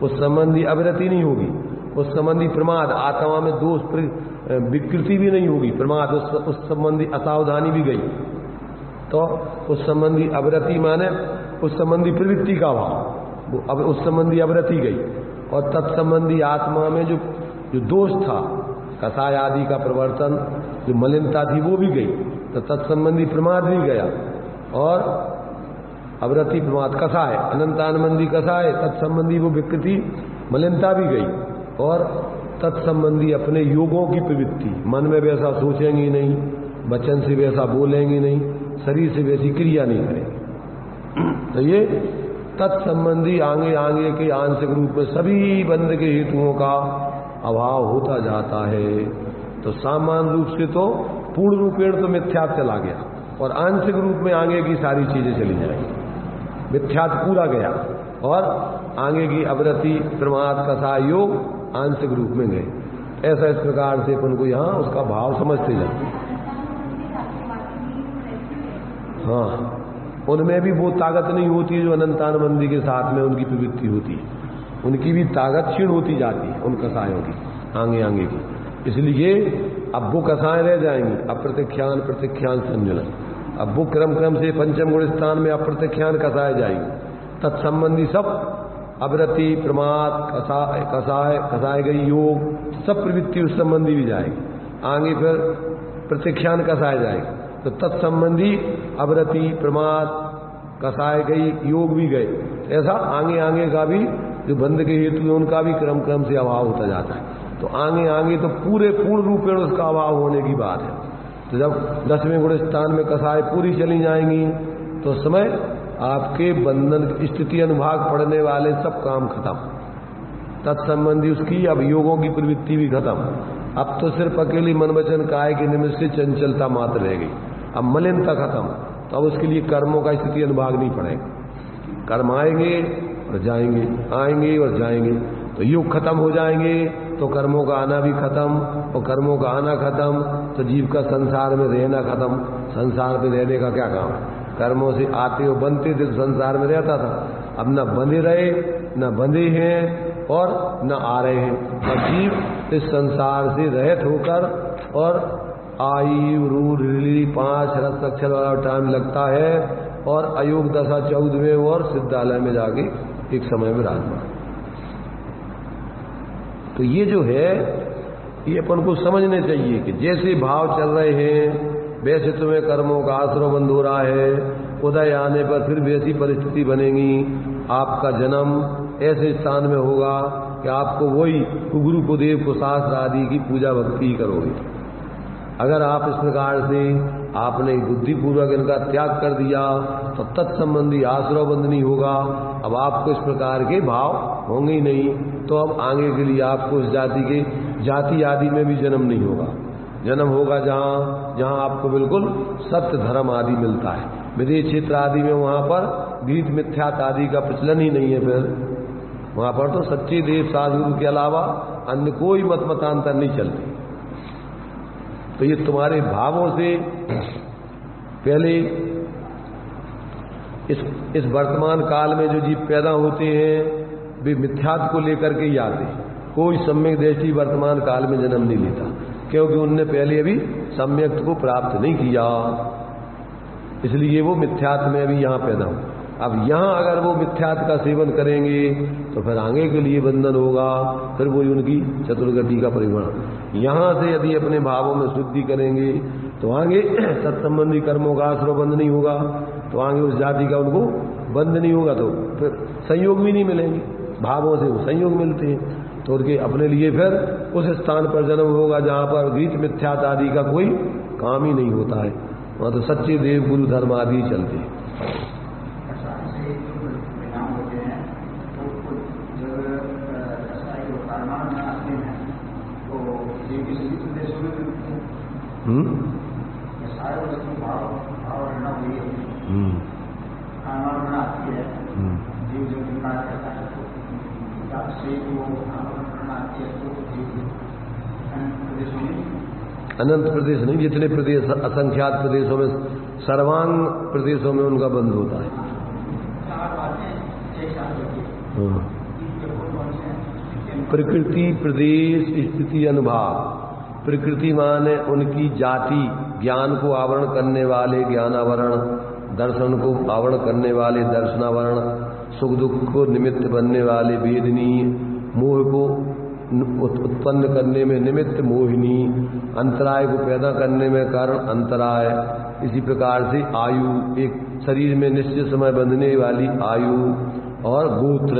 [SPEAKER 1] उस संबंधी अवरति नहीं होगी, उस संबंधी प्रमाद, आत्मा में दोष विकृति भी नहीं होगी, प्रमाद उस संबंधी असावधानी भी गई। तो उस संबंधी अवरति माने उस संबंधी प्रवृत्ति का भाव, वो अब उस संबंधी अवरति गई, और तत्संबंधी आत्मा में जो दोष था, कसाय आदि का प्रवर्तन, जो मलिनता थी वो भी गई, तो तत्संबंधी प्रमाद भी गया, और अवरति, प्रमाद, कसाय, अनंतानमंदी कसाय, तत्संबंधी वो विकृति मलिनता भी गई, और तत्संबंधी अपने योगों की प्रवृत्ति, मन में वैसा सोचेंगे नहीं, वचन से वैसा बोलेंगे नहीं, शरीर से वैसी क्रिया नहीं करेंगे। तो ये तत्संबंधी आगे आगे के आंशिक रूप में सभी बंध के हेतुओं का अभाव होता जाता है। तो सामान्य रूप से तो पूर्ण रूपेण तो मिथ्यात्व चला गया, और आंशिक रूप में आगे की सारी चीजें चली जाएंगी। मिथ्यात्व पूरा गया और आगे की अवरति प्रमाद कसाय योग आंशिक रूप में गए। ऐसा इस प्रकार से अपन को यहाँ उसका भाव समझते जाते। हाँ, उनमें भी वो ताकत नहीं होती जो अनंतानुबंधी के साथ में उनकी प्रवृत्ति होती है। उनकी भी ताकत क्षीण होती जाती है उन कसायों की आगे आगे की। इसलिए अब वो कसाएं रह जाएंगी, अप्रत्यख्यान प्रत्यख्यान संजुलन। अब वो क्रम क्रम से पंचम गुण स्थान में अप्रत्यख्यान कसाए जाएंगी। तत्संबंधी सब अवरति प्रमाद कसाए गई योग सब प्रवृत्ति उस संबंधी भी जाएगी। आगे फिर प्रत्यख्यान कसाए जाएगी तो तत्संबंधी अवरति प्रमाद कसाए गई योग भी गए। ऐसा आगे आगे का भी जो बंध के हेतु है उनका भी क्रम क्रम से अभाव होता जाता है। तो आगे आगे तो पूरे पूर्ण रूपेण उसका अभाव होने की बात है। तो जब 10वें गुण स्थान में कसाएं पूरी चली जाएंगी तो उस समय आपके बंधन स्थिति अनुभाग पड़ने वाले सब काम खत्म। तत्संबंधी उसकी अब योगों की प्रवृत्ति भी खत्म। अब तो सिर्फ अकेली मन वचन काय के निमित्त से चंचलता मात्र रह गई। अब मलिनता खत्म, तो अब उसके लिए कर्मों का स्थिति अनुभाग नहीं पड़ेगा। कर्म आएंगे और जाएंगे, आएंगे और जाएंगे। तो युग खत्म हो जाएंगे तो कर्मों का आना भी खत्म, और कर्मों का आना खत्म तो जीव का संसार में रहना खत्म। संसार में रहने का क्या काम है? कर्मों से आते हो बनते थे तो संसार में रहता था। अब न बंधे रहे न बंधे हैं और न आ रहे हैं। और जीव इस संसार से रहित होकर और आयु रूढ़ 5 रस अक्षर वाला टाइम लगता है और अयोग दशा 14वें और सिद्धालय में जाके एक समय में विराजमान। तो ये जो है ये अपन को समझने चाहिए कि जैसे भाव चल रहे हैं वैसे तुम्हें कर्मों का आश्रय बंद हो रहा है। उदय आने पर फिर वैसी परिस्थिति बनेगी। आपका जन्म ऐसे स्थान में होगा कि आपको वही गुरु कुदेव कुशास्त्र आदि की पूजा भक्ति ही करोगे। अगर आप इस प्रकार से आपने बुद्धिपूर्वक इनका त्याग कर दिया तो तत्संबंधी आश्रय बंद नहीं होगा। अब आपको इस प्रकार के भाव होंगे ही नहीं। तो अब आगे के लिए आपको इस जाति आदि में भी जन्म नहीं होगा। जन्म होगा जहाँ आपको बिल्कुल सत्य धर्म आदि मिलता है। विदेश क्षेत्र आदि में वहाँ पर गीत मिथ्यात आदि का प्रचलन ही नहीं है। फिर वहाँ पर तो सच्चे देव साधु के अलावा अन्य कोई मतांतर नहीं चलते। तो ये तुम्हारे भावों से पहले इस वर्तमान काल में जो जीव पैदा होते हैं वे मिथ्यात्व को लेकर के ही आते हैं। कोई सम्यक दृष्टि वर्तमान काल में जन्म नहीं लेता, क्योंकि उनने पहले अभी सम्यक को प्राप्त नहीं किया, इसलिए वो मिथ्यात्व में अभी यहाँ पैदा हो। अब यहाँ अगर वो मिथ्यात्व का सेवन करेंगे तो फिर आगे के लिए बंधन होगा। फिर वही उनकी चतुर्गति का परिमाण। यहाँ से यदि अपने भावों में शुद्धि करेंगे तो आगे तत्संबंधी कर्मों का आश्रय बंद नहीं होगा। तो आगे उस जाति का उनको बंद नहीं होगा तो फिर संयोग भी नहीं मिलेंगे। भावों से वो संयोग मिलते हैं तो उनके अपने लिए फिर उस स्थान पर जन्म होगा जहाँ पर गीत मिथ्यात आदि का कोई काम ही नहीं होता है। वहाँ तो सच्चे देव गुरु धर्म आदि चलते हैं। अनंत प्रदेश नहीं, जितने प्रदेश असंख्यात प्रदेशों में सर्वांग प्रदेशों में उनका बंद होता है। प्रकृति प्रदेश स्थिति अनुभाग। प्रकृति माने उनकी जाति, ज्ञान को आवरण करने वाले ज्ञानावरण, दर्शन को आवरण करने वाले दर्शनावरण, सुख दुख को निमित्त बनने वाले वेदनी, मोह को उत्पन्न करने में निमित्त मोहिनी, अंतराय को पैदा करने में कारण अंतराय। इसी प्रकार से आयु, एक शरीर में निश्चित समय बंधने वाली आयु, और गोत्र,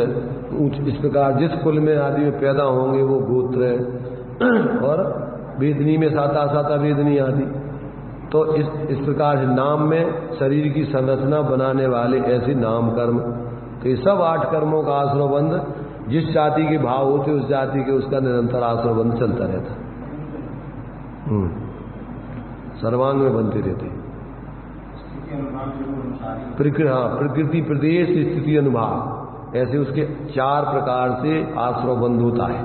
[SPEAKER 1] इस प्रकार जिस कुल में आदि में पैदा होंगे वो गोत्र, और वेदनी में साता साता वेदनी आदि। तो इस प्रकार से नाम में शरीर की संरचना बनाने वाले ऐसे नाम कर्म। तो ये सब 8 कर्मों का आश्रयबंध जिस जाति के भाव होते उस जाति के उसका निरंतर आश्रयबंध चलता रहता। सर्वांग में बनते रहते। प्रकृति प्रदेश स्थिति अनुभाव, ऐसे उसके 4 प्रकार से आश्रव बंध होता है।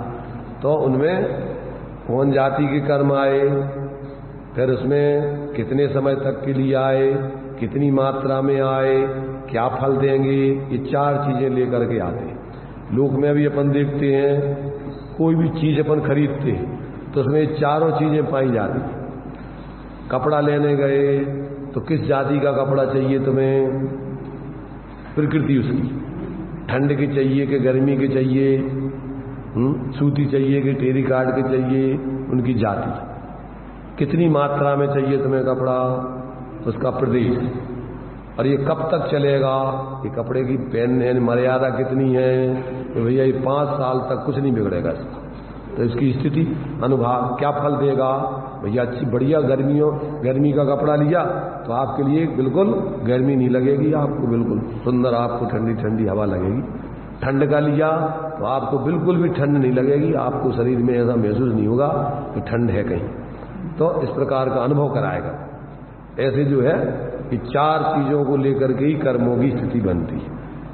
[SPEAKER 1] तो उनमें कौन जाति के कर्म आए, फिर उसमें कितने समय तक के लिए आए, कितनी मात्रा में आए, क्या फल देंगे, ये 4 चीजें लेकर के आते हैं। लोक में भी अपन देखते हैं, कोई भी चीज अपन खरीदते हैं तो उसमें 4 चीजें पाई जाती हैं। कपड़ा लेने गए तो किस जाति का कपड़ा चाहिए तुम्हें, प्रकृति उसकी, ठंड की चाहिए कि गर्मी की चाहिए, सूती चाहिए कि टेरिकॉट के चाहिए, उनकी जाति, कितनी मात्रा में चाहिए तुम्हें कपड़ा, उसका प्रदेश, और ये कब तक चलेगा, ये कपड़े की पहनने मर्यादा कितनी है, तो भैया ये 5 साल तक कुछ नहीं बिगड़ेगा इसका। तो इसकी स्थिति अनुभाव, क्या फल देगा भैया, अच्छी बढ़िया गर्मी का कपड़ा लिया तो आपके लिए बिल्कुल गर्मी नहीं लगेगी, आपको बिल्कुल सुंदर, आपको ठंडी ठंडी हवा लगेगी। ठंड का लिया तो आपको बिल्कुल भी ठंड नहीं लगेगी, आपको शरीर में ऐसा महसूस नहीं होगा कि ठंड है कहीं। तो इस प्रकार का अनुभव कराएगा। ऐसे जो है कि 4 चीजों को लेकर के ही कर्मों की स्थिति बनती है,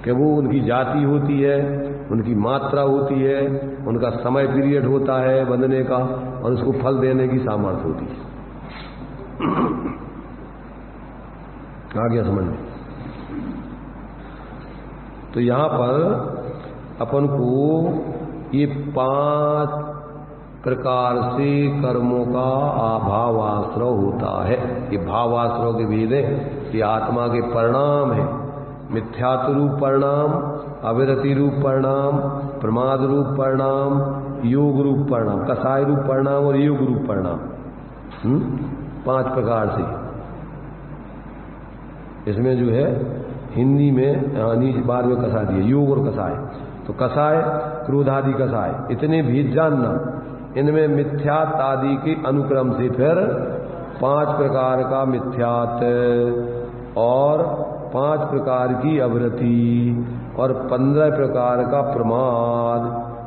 [SPEAKER 1] कि वो उनकी जाति होती है, उनकी मात्रा होती है, उनका समय पीरियड होता है बंधने का, और उसको फल देने की सामर्थ्य होती है। आ गया समझ में? तो यहां पर अपन को ये 5 प्रकार से कर्मों का अभावाश्रव होता है। ये भावाश्रव के भेद है, ये आत्मा के परिणाम है। मिथ्यात्व रूप परिणाम, अविरति रूप परिणाम, प्रमाद रूप परिणाम, योग रूप परिणाम, कसाय रूप परिणाम और योग रूप परिणाम, 5 प्रकार से। इसमें जो है हिंदी में नीचे बार में कसा दिए, योग और कसाय। तो कसाय, क्रोधादि कसाय, इतने भेद जानना। इनमें मिथ्यात्व आदि के अनुक्रम से फिर 5 प्रकार का मिथ्यात्व और 5 प्रकार की अवृत्ति और 15 प्रकार का प्रमाद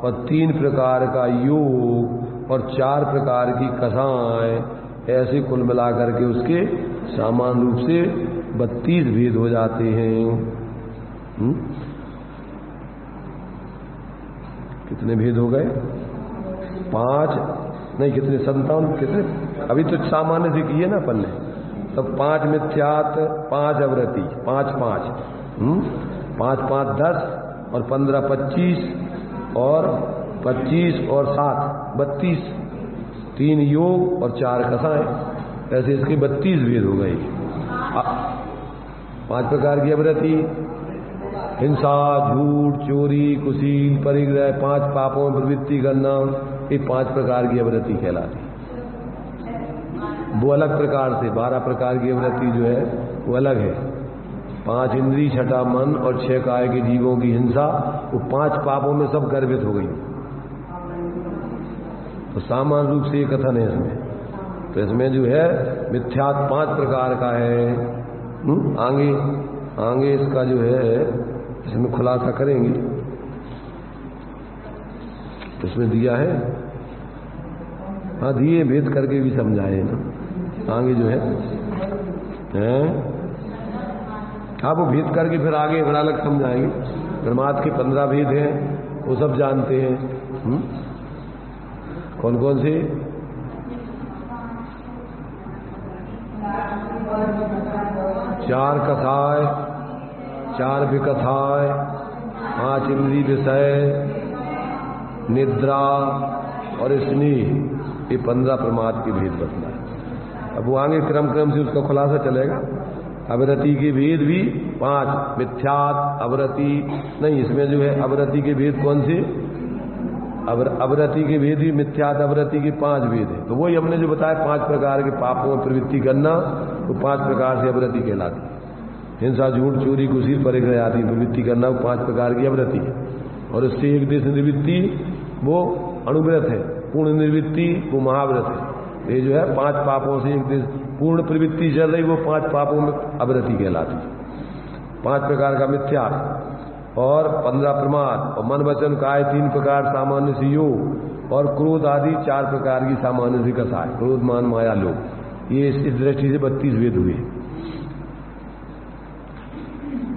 [SPEAKER 1] और 3 प्रकार का योग और 4 प्रकार की कसाएं, ऐसे कुल मिलाकर के उसके सामान्य रूप से 32 भेद हो जाते हैं। कितने भेद हो गए? 5 नहीं, कितने 57, कितने अभी तो सामान्य से किए ना अपन ने। तब 5 मिथ्यात, 5 अवृत्ति, 5 5 5 10 और 15 25 और 25 और 7 32, 3 योग और 4 कसाएं, ऐसे इसके 32 भेद हो गए। 5 प्रकार की अवृत्ति, हिंसा, झूठ, चोरी, कुशील, परिग्रह, 5 पापों में प्रवृत्ति करना, ये 5 प्रकार की अवृत्ति कहलाती। वो अलग प्रकार से 12 प्रकार की अवृत्ति जो है वो अलग है। 5 इंद्री, 6 मन और 6 काय के जीवों की हिंसा, वो 5 पापों में सब गर्भित हो गई। तो सामान्य रूप से ये कथन है इसमें। तो इसमें जो है मिथ्यात 5 प्रकार का है। आगे इसका जो है इसमें खुलासा करेंगे। इसमें दिया है, हाँ दिए, भेद करके भी समझाए ना। आगे जो है हाँ वो भेद करके फिर आगे बड़ा अलग समझाएंगे। परमात्मा के 15 भेद हैं, वो सब जानते हैं। कौन कौन से? 4 कथाएं, 4 विकथाएं, 5 इंद्रिय विषय, निद्रा और स्नेह, ये 15 प्रमाद के भेद बतलाए। अब वो आगे क्रम से उसका खुलासा चलेगा। अवरति के भेद भी 5, मिथ्यात, अवरति नहीं, इसमें जो है अवरति के भेद कौन से? अवरति के भेद भी मिथ्यात अवरति के 5 भेद है। तो वही हमने जो बताया 5 प्रकार के पापों में प्रवृत्ति करना, तो 5 प्रकार से अवरति कहलाती। हिंसा, झूठ, चोरी, कुशील, परिग्रह आदि प्रवृत्ति करना, वो 5 प्रकार की अवरति है। और उससे एक देश निवृत्ति वो अणुव्रत है, पूर्ण निवृत्ति वो महाव्रत है। ये जो है 5 पापों से एक देश पूर्ण प्रवृत्ति चल रही, वो 5 पापों में अवरति कहलाती। 5 प्रकार का मिथ्या और 15 प्रमाद और मन वचन काय 3 प्रकार सामान्य से योग और क्रोध आदि 4 प्रकार की सामान्य से कसाय, क्रोध मान माया लोभ। ये इस दृष्टि से 32 भेद हुए।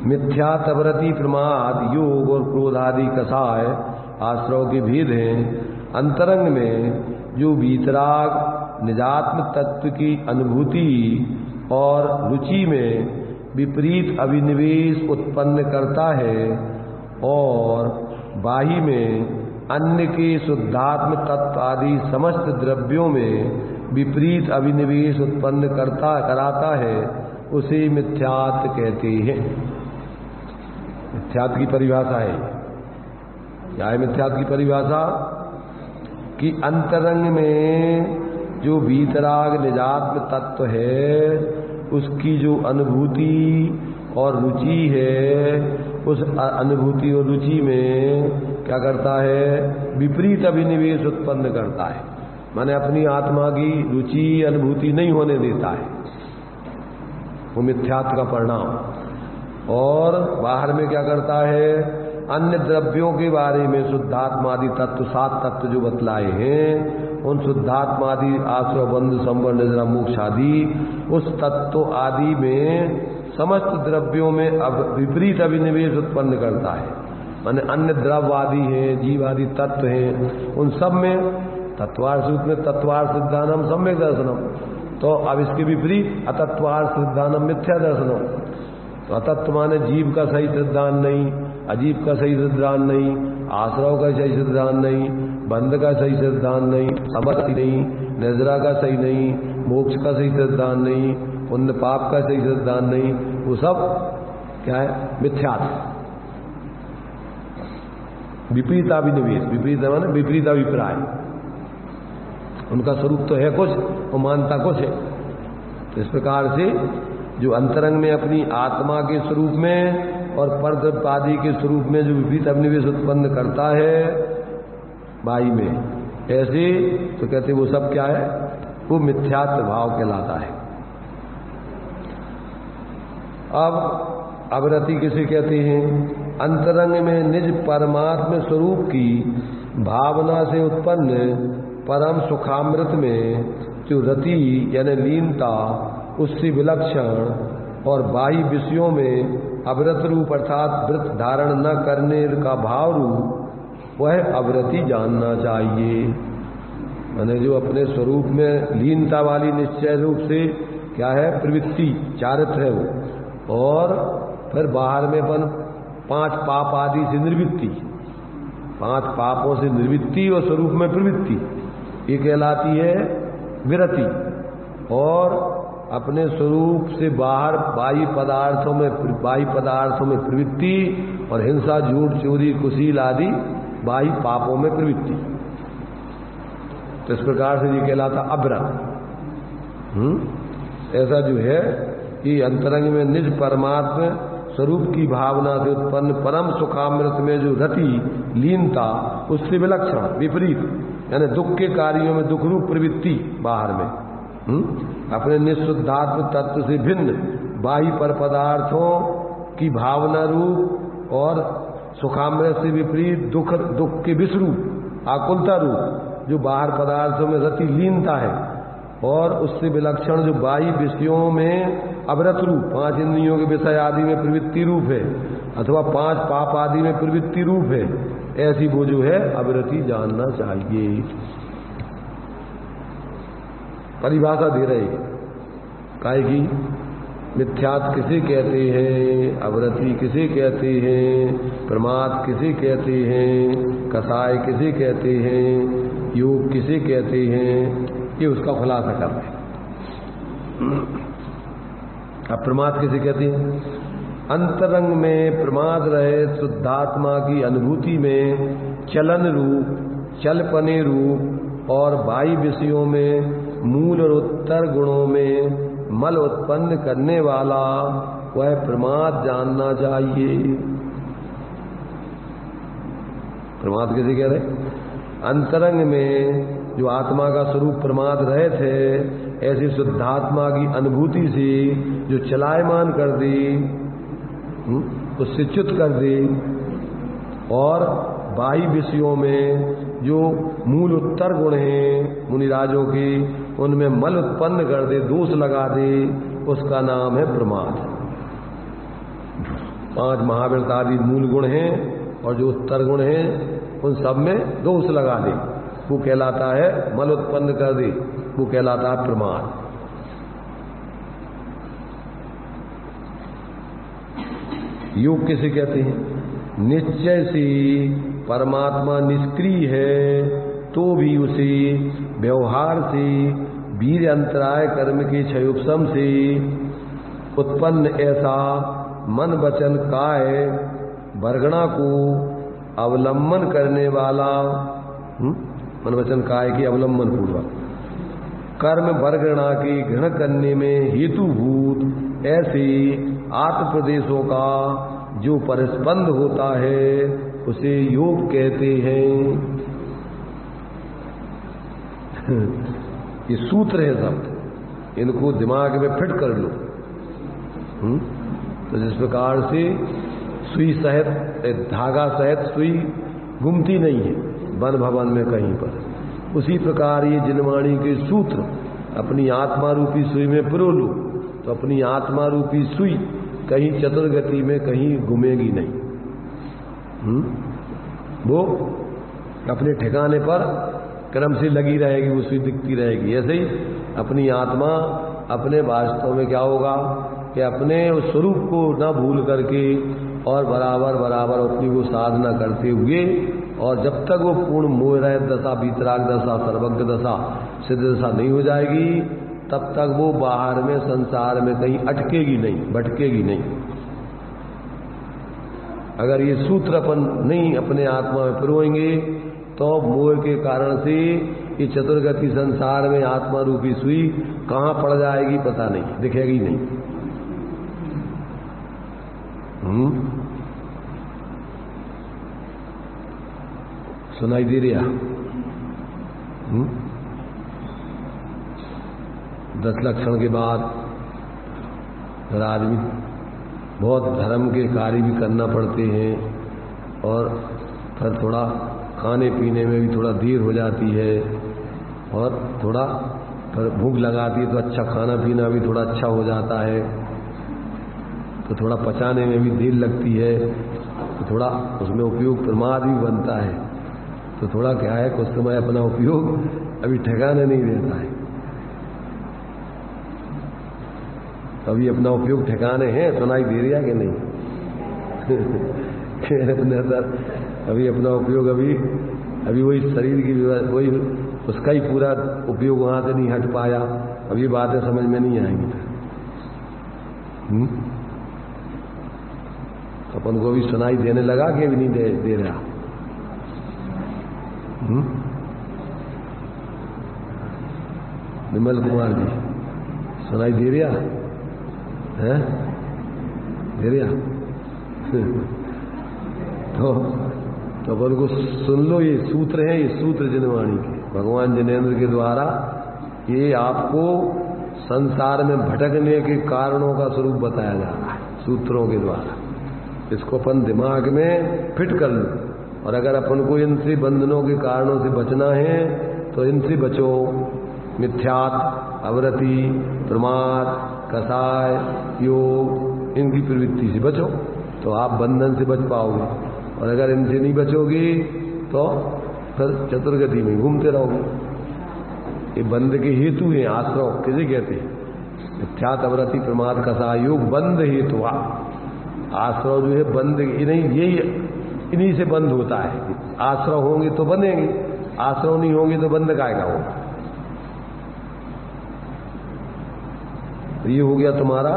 [SPEAKER 1] मिथ्या तवरति प्रमाद योग और क्रोध आदि कसाय आश्रव के भेद हैं। अंतरंग में जो वीतराग निजात्म तत्व की अनुभूति और रुचि में विपरीत अभिनिवेश उत्पन्न करता है और बाही में अन्य के शुद्धात्म तत्व आदि समस्त द्रव्यों में विपरीत अभिनिवेश उत्पन्न कराता है, उसे मिथ्यात्व कहते हैं। मिथ्यात्व की परिभाषा है, क्या है मिथ्यात्व की परिभाषा? कि अंतरंग में जो वीतराग निजात्म तत्व है उसकी जो अनुभूति और रुचि है, उस अनुभूति और रुचि में क्या करता है? विपरीत अभिनिवेश उत्पन्न करता है, माने अपनी आत्मा की रुचि अनुभूति नहीं होने देता है, वो मिथ्यात्व का परिणाम। और बाहर में क्या करता है? अन्य द्रव्यों के बारे में शुद्धात्मादि तत्व, 7 तत्व जो बतलाए हैं, उन शुद्धात्मादि आश्रव बंध संवर निद्रा मोक्ष आदि उस तत्व आदि में समस्त द्रव्यों में विपरीत अभिनिवेश उत्पन्न करता है, माने अन्य द्रव्यवादी हैं, जीवादि तत्व हैं, उन सब में तत्वार सूत्र में तत्वार सिद्धानम सम्यक दर्शनम, तो अब इसके विपरीत अतत्वार सिद्धानम मिथ्या दर्शनम। तो अतत्व माने जीव का सही सिद्धांत नहीं, अजीब का सही सिद्धांत नहीं, आश्रव का सही सिद्धांत नहीं, बंध का सही सिद्धांत नहीं, समर्थ नहीं, निद्रा का सही नहीं, मोक्ष का सही सिद्धांत नहीं, पुण्य पाप का सही सिद्धांत नहीं, वो सब क्या है? मिथ्यात्व, विपरीत अभिनिवेश। विपरीत माने विपरीत अभिप्राय, उनका स्वरूप तो है कुछ और मानता कुछ है। तो इस प्रकार से जो अंतरंग में अपनी आत्मा के स्वरूप में और परद्रव्यादि के स्वरूप में जो विपरीत अभिनिवेश उत्पन्न करता है बाई में, ऐसे तो कहते वो सब क्या है? वो मिथ्यात्व भाव कहलाता है। अब अवरति किसे कहते हैं? अंतरंग में निज परमात्म स्वरूप की भावना से उत्पन्न परम सुखामृत में जो रति यानी लीनता, उससे विलक्षण और बाह्य विषयों में अवरत रूप अर्थात व्रत धारण न करने का भाव रूप, वह अवरति जानना चाहिए। माने जो अपने स्वरूप में लीनता वाली निश्चय रूप से क्या है? प्रवृत्ति, चारित्र है वो, और फिर बाहर में अपन 5 पाप आदि से निर्वृत्ति, 5 पापों से निर्वृत्ति और स्वरूप में प्रवृत्ति, ये कहलाती है विरति। और अपने स्वरूप से बाहर बाह्य पदार्थों में प्रवृत्ति और हिंसा, झूठ, चोरी, कुशील आदि बाह्य पापों में प्रवृत्ति। तो इस प्रकार से ये कहलाता अव्रत। ऐसा जो है कि अंतरंग में निज परमात्मा स्वरूप की भावना से उत्पन्न परम सुखामृत में जो रति लीनता, उससे विलक्षण विपरीत यानी दुख के कार्यों में दुख रूप प्रवृत्ति बाहर में, अपने निःशुद्धात्म तत्व से भिन्न बाह्य पर पदार्थों की भावना रूप और सुखामृत से विपरीत दुख के विषरूप आकुलता रूप जो बाहर पदार्थों में रति लीनता है, और उससे विलक्षण जो बाह्य विषयों में अवरत रूप 5 इंद्रियों के विषय आदि में प्रवृत्ति रूप है, अथवा 5 पाप आदि में प्रवृत्ति रूप है, ऐसी वो जो है अवरति जानना चाहिए। परिभाषा दे रहे काहे की? मिथ्यात्व किसे कहते हैं, अवरति किसे कहते हैं, प्रमाद किसे कहते हैं, कसाय किसे कहते हैं, योग किसे कहते हैं, ये उसका खुलासा कर रहे हैं। अब प्रमाद किसे कहते हैं? अंतरंग में प्रमाद रहे शुद्धात्मा की अनुभूति में चलन रूप, चलपने रूप और बाह्य विषयों में मूल और उत्तर गुणों में मल उत्पन्न करने वाला वह प्रमाद जानना चाहिए। प्रमाद किसे कह रहे? अंतरंग में जो आत्मा का स्वरूप प्रमाद रहे थे, ऐसी शुद्धात्मा की अनुभूति से जो चलायमान कर दे, उससे च्युत कर दे, और बाह्य विषयों में जो मूल उत्तर गुण हैं मुनिराजों के, उनमें मल उत्पन्न कर दे, दोष लगा दे, उसका नाम है प्रमाद। 5 महावीरतादि मूल गुण हैं और जो उत्तर गुण हैं उन सब में दोष लगा दे, वो कहलाता है मल उत्पन्न कर दे, वो कहलाता है प्रमाद। योग किसे कहते हैं? निश्चय से परमात्मा निष्क्रिय है तो भी उसे व्यवहार से वीर अंतराय कर्म के क्षयोपशम से उत्पन्न ऐसा मन वचन काय वर्गणा को अवलंबन करने वाला, मन वचन काय की अवलंबन पूर्वक कर्म वर्गणा के ग्रहण करने में हेतुभूत ऐसे आत्म प्रदेशों का जो परस्पंद होता है उसे योग कहते हैं। ये सूत्र है सब, इनको दिमाग में फिट कर लो। तो जिस प्रकार से सुई सहित धागा सहित सुई घूमती नहीं है वन भवन में कहीं पर, उसी प्रकार ये जिनवाणी के सूत्र अपनी आत्मा रूपी सुई में पिरो लो तो अपनी आत्मा रूपी सुई कहीं चतुर्गति में कहीं घूमेगी नहीं। वो अपने ठिकाने पर क्रम से लगी रहेगी, वो सुई दिखती रहेगी। ऐसे ही अपनी आत्मा अपने वास्तव में क्या होगा कि अपने उस स्वरूप को न भूल करके और बराबर बराबर अपनी को साधना करते हुए, और जब तक वो पूर्ण मोह दशा, वीतराग दशा, सर्वज्ञ दशा, सिद्ध दशा नहीं हो जाएगी तब तक वो बाहर में संसार में कहीं अटकेगी नहीं, भटकेगी नहीं। अगर ये सूत्र अपन नहीं अपने आत्मा में पिरोएंगे तो मोह के कारण से ये चतुर्गति संसार में आत्मा रूपी सुई कहाँ पड़ जाएगी पता नहीं, दिखेगी नहीं। सुनाई दे रहा? 10 लक्षण के बाद फिर आदमी बहुत धर्म के कार्य भी करना पड़ते हैं और फिर थोड़ा खाने पीने में भी थोड़ा देर हो जाती है और थोड़ा फिर भूख लगाती है तो अच्छा खाना पीना भी थोड़ा अच्छा हो जाता है, तो थोड़ा पचाने में भी देर लगती है, तो थोड़ा उसमें उपयोग प्रमाद भी बनता है। तो थोड़ा क्या है कुछ समय अपना उपयोग अभी ठिकाने नहीं देता है, अभी अपना उपयोग ठिकाने हैं। सुनाई दे रहा कि नहीं? अपने अंदर अभी अपना उपयोग अभी वही शरीर की वही उसका ही पूरा उपयोग वहां से नहीं हट पाया। अभी बातें समझ में नहीं आएंगी। अपन को भी सुनाई देने लगा कि अभी नहीं दे रहा? विमल कुमार जी सुनाई दे रहा है? दे रहा? तो अपन को सुन लो, ये सूत्र है, ये सूत्र जिनवाणी के भगवान जिनेन्द्र के द्वारा ये आपको संसार में भटकने के कारणों का स्वरूप बताया जा रहा है सूत्रों के द्वारा। इसको अपन दिमाग में फिट कर लो, और अगर अपन को इनसे बंधनों के कारणों से बचना है तो इनसे बचो। मिथ्यात्व, अवरति, प्रमाद, कसाय, योग, इनकी प्रवृत्ति से बचो तो आप बंधन से बच पाओगे। और अगर इनसे नहीं बचोगे तो फिर चतुर्गति में घूमते रहोगे। ये बंध के हेतु हैं, आश्रव किसे कहते हैं? मिथ्यात्व, अवरति, प्रमाद, कसाय, योग बंध हेतु। आश्रव जो है बंध, इन्हीं से बंद होता है। आश्रव होंगे तो बंधेंगे, आश्रव नहीं होंगे तो बंध कायगा होगा। ये हो गया तुम्हारा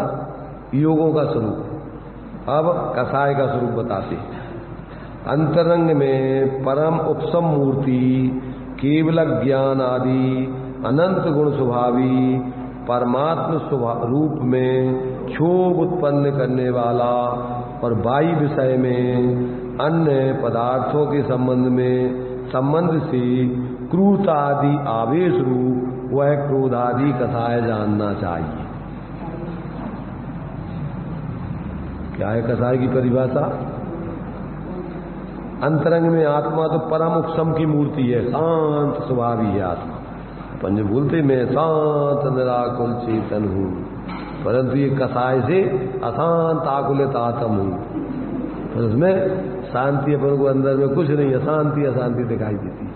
[SPEAKER 1] योगों का स्वरूप। अब कसाय का स्वरूप बताते हैं। अंतरंग में परम उपसम मूर्ति, केवल ज्ञान आदि अनंत गुण स्वभावी परमात्म रूप में क्षोभ उत्पन्न करने वाला और बाह्य विषय में अन्य पदार्थों के संबंध से क्रूरता आदि आवेश रूप वह क्रोध आदि कसाय जानना चाहिए। क्या है कसाय की परिभाषा? अंतरंग में आत्मा तो परम उपशम की मूर्ति है, शांत स्वभावी है आत्मा। अपन जो बोलते मैं शांत निराकुल चेतन हूं, परंतु ये कसाय से अशांत आकुलित आत्म हूं। तो उसमें शांति अपन को अंदर में कुछ नहीं, अशांति अशांति दिखाई देती।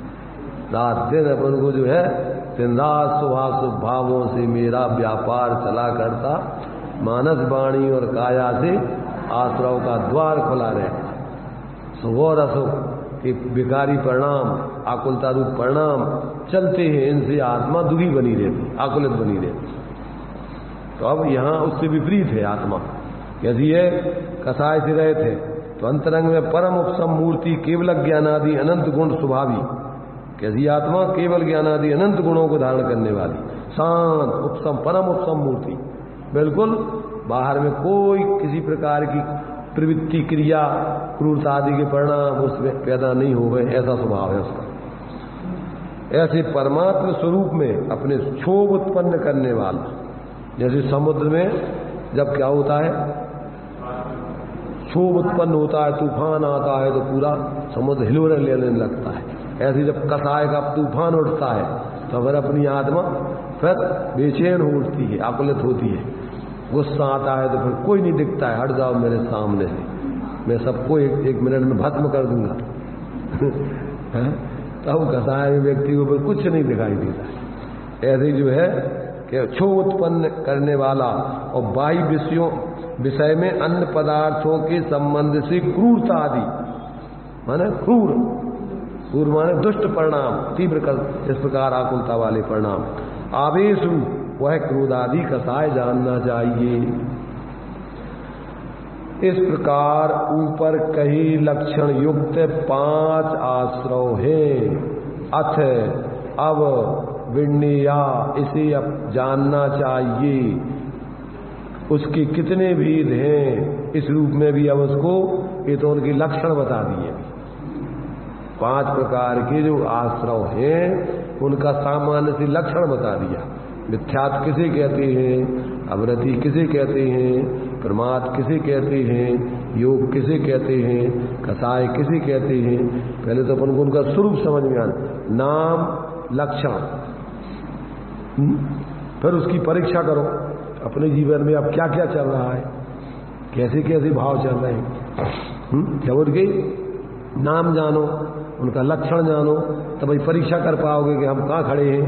[SPEAKER 1] रात दिन अपन को जो है दिन रात शुभाशुभ भावों से मेरा व्यापार चला करता, मानस वाणी और काया से आश्रव का द्वार खुला रहता। सुख और असुख के विकारी परिणाम, आकुलता रूप परिणाम चलते हैं, इनसे आत्मा दुखी बनी रहती, आकुलित बनी रहती। तो अब यहाँ उससे विपरीत है आत्मा। यदि ये कसाय से रहे थे तो अंतरंग में परम उपसम मूर्ति केवल ज्ञानादि अनंत गुण स्वभावी, कैसी आत्मा केवल ज्ञानादि अनंत गुणों को धारण करने वाली, शांत उपसम परम उपसम मूर्ति, बिल्कुल बाहर में कोई किसी प्रकार की प्रवृत्ति क्रिया क्रूरता आदि के परिणाम उसमें पैदा नहीं हो गए, ऐसा स्वभाव है उसका। ऐसे परमात्म स्वरूप में अपने क्षोभ उत्पन्न करने वाला, जैसे समुद्र में जब क्या होता है, क्षोभ उत्पन्न होता है, तूफान आता है तो पूरा समुद्र हिलोरे लेने लगता है। ऐसे जब कसाय का तूफान उठता है तो अगर अपनी आत्मा फिर बेचैन हो उठती है, आकुलित होती है। गुस्सा आता है तो फिर कोई नहीं दिखता है, हट जाओ मेरे सामने से, मैं सबको एक मिनट में भस्म कर दूंगा। तब कसाय में व्यक्ति को फिर कुछ नहीं दिखाई देता। ऐसे जो है कि क्षोभ उत्पन्न करने वाला और बाह्य विषय में अन्य पदार्थों के संबंध से क्रूरता आदि, माने क्रूर माने दुष्ट परिणाम, तीव्र कर इस प्रकार आकुलता वाले परिणाम, आवेश वह क्रोध आदि कसाय जानना चाहिए। इस प्रकार ऊपर कही लक्षण युक्त 5 आश्रव हैं। अथ अब विण्या इसे अब जानना चाहिए। उसके कितने भेद हैं इस रूप में भी अब उसको ये तो उनके लक्षण बता दिए। 5 प्रकार के जो आश्रव हैं उनका सामान्य से लक्षण बता दिया। मिथ्यात्व किसे कहते हैं, अवरति किसे कहते हैं, प्रमाद किसे कहते हैं, योग किसे कहते हैं, कसाय किसे कहते हैं। पहले तो अपन को उनका स्वरूप समझ में आना, नाम लक्षण, फिर उसकी परीक्षा करो अपने जीवन में अब क्या क्या चल रहा है, कैसे कैसे भाव चल रहे हैं। जब उनके नाम जानो, उनका लक्षण जानो, तब भाई परीक्षा कर पाओगे कि हम कहाँ खड़े हैं,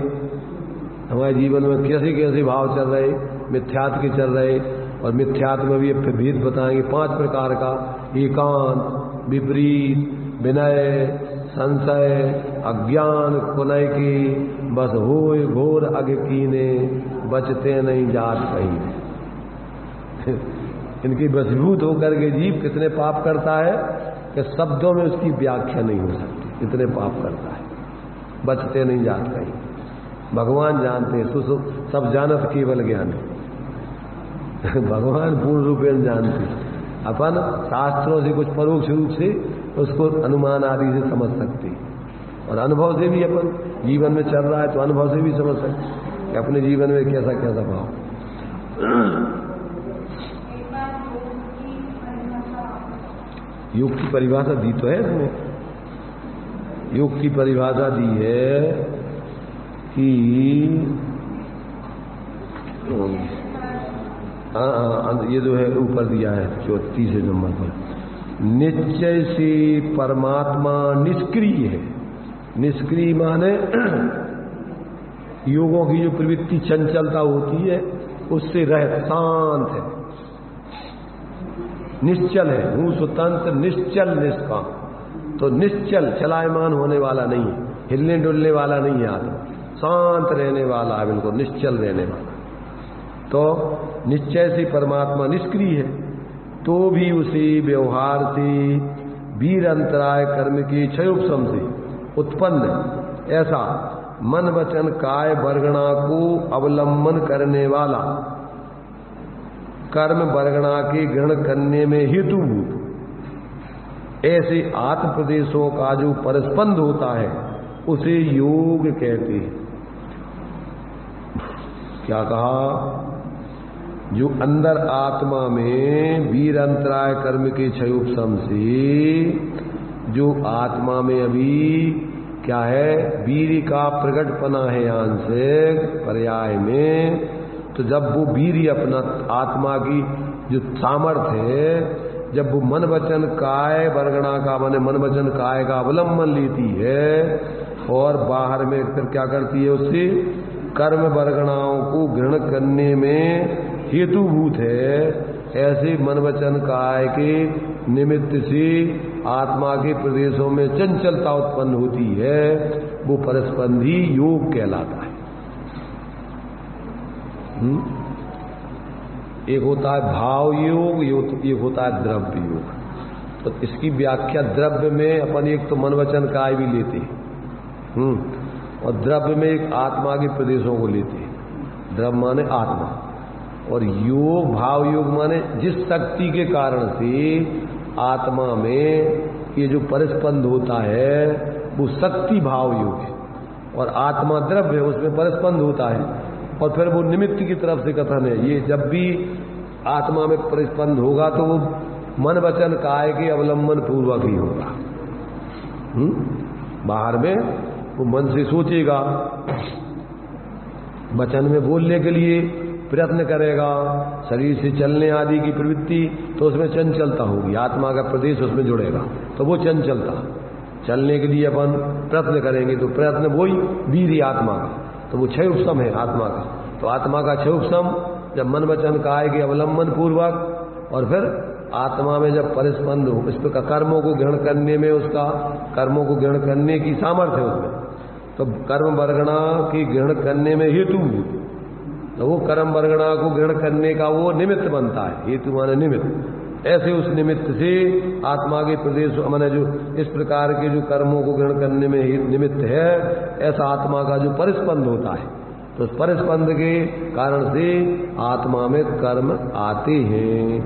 [SPEAKER 1] हमारे जीवन में कैसे कैसे भाव चल रहे, मिथ्यात्व के चल रहे। और मिथ्यात्व में भी फिर भेद बताएंगे 5 प्रकार का, एकांत, विपरीत, विनय, संशय, अज्ञान, कुनय की, बस होए घोर अग कीने, बचते नहीं जात कहीं। इनकी वशीभूत होकर के जीव कितने पाप करता है कि शब्दों में उसकी व्याख्या नहीं हो सकती, इतने पाप करता है, बचते नहीं जात कहीं। भगवान जानते हैं, सब जानत केवल ज्ञान है। भगवान पूर्ण रूप में जानते, अपन शास्त्रों से कुछ परोक्ष रूप से उसको अनुमान आदि से समझ सकते, और अनुभव से भी अपन जीवन में चल रहा है तो अनुभव से भी समझ सकते कि अपने जीवन में कैसा कैसा भाव। योग की परिभाषा दी तो है इसमें, योग की परिभाषा दी है कि ये जो है ऊपर दिया है 34 नंबर पर, निश्चय से परमात्मा निष्क्रिय है। निष्क्रिय माने योगों की जो प्रवृत्ति चंचलता होती है उससे रह, शांत है, निश्चल है, हूँ स्वतंत्र निश्चल निष्काम। तो निश्चल चलायमान होने वाला नहीं है, हिलने डुलने वाला नहीं है आत्मा, शांत रहने वाला है, बिल्कुल निश्चल रहने वाला। तो निश्चय से परमात्मा निष्क्रिय है, तो भी उसे व्यवहार से वीर अंतराय कर्म के क्षयोपशम से उत्पन्न ऐसा मन वचन काय वर्गणा को अवलंबन करने वाला कर्म वर्गणा के ग्रहण करने में हेतुभूत ऐसे आत्म प्रदेशों का जो परस्पंद होता है उसे योग कहते हैं। क्या कहा? जो अंदर आत्मा में वीर अंतराय कर्म के क्षयोपशम से जो आत्मा में अभी क्या है, वीर का प्रकटपना है आंशिक पर्याय में, तो जब वो वीर अपना आत्मा की जो सामर्थ्य है जब वो मन वचन काय वर्गणा का माने मन वचन काय का अवलंबन लेती है और बाहर में फिर क्या करती है, उससे कर्म वर्गणाओं को ग्रहण करने में हेतुभूत है, ऐसे मन वचन काय के निमित्त से आत्मा के प्रदेशों में चंचलता उत्पन्न होती है, वो परस्पंदी योग कहलाता है। एक होता है भाव योग, एक होता है द्रव्य योग। तो इसकी व्याख्या द्रव्य में अपन एक तो मन वचन काय भी लेते हैं, और द्रव्य में एक आत्मा के प्रदेशों को लेते हैं। द्रव्य माने आत्मा, और योग भाव योग माने जिस शक्ति के कारण से आत्मा में ये जो परस्पंद होता है वो शक्ति भाव योग है, और आत्मा द्रव्य है उसमें परस्पंद होता है, और फिर वो निमित्त की तरफ से कथन है। ये जब भी आत्मा में परस्पंद होगा तो वो मन वचन काय के अवलंबन पूर्वक ही होगा। बाहर में वो मन से सोचेगा, वचन में बोलने के लिए प्रयत्न करेगा, शरीर से चलने आदि की प्रवृत्ति, तो उसमें चंचलता होगी, आत्मा का प्रदेश उसमें जुड़ेगा, तो वो चंचलता। चलने के लिए अपन प्रयत्न करेंगे तो प्रयत्न वही वीर आत्मा का, तो वो क्षय उपशम है आत्मा का। तो आत्मा का क्षय उपशम जब मन वचन काय के अवलंबन पूर्वक, और फिर आत्मा में जब परस्पंद हो, इस प्रकार कर्मों को ग्रहण करने में उसका कर्मों को ग्रहण करने की सामर्थ्य है उसमें, तो कर्म वर्गणा की ग्रहण करने में हेतु, तो वो कर्म वर्गणा को ग्रहण करने का वो निमित्त बनता है, हेतु माने निमित्त। ऐसे उस निमित्त से आत्मा के प्रदेश माने जो इस प्रकार के जो कर्मों को ग्रहण करने में निमित्त है, ऐसा आत्मा का जो परिस्पंद होता है, तो उस परिस्पंद के कारण से आत्मा में कर्म आते हैं।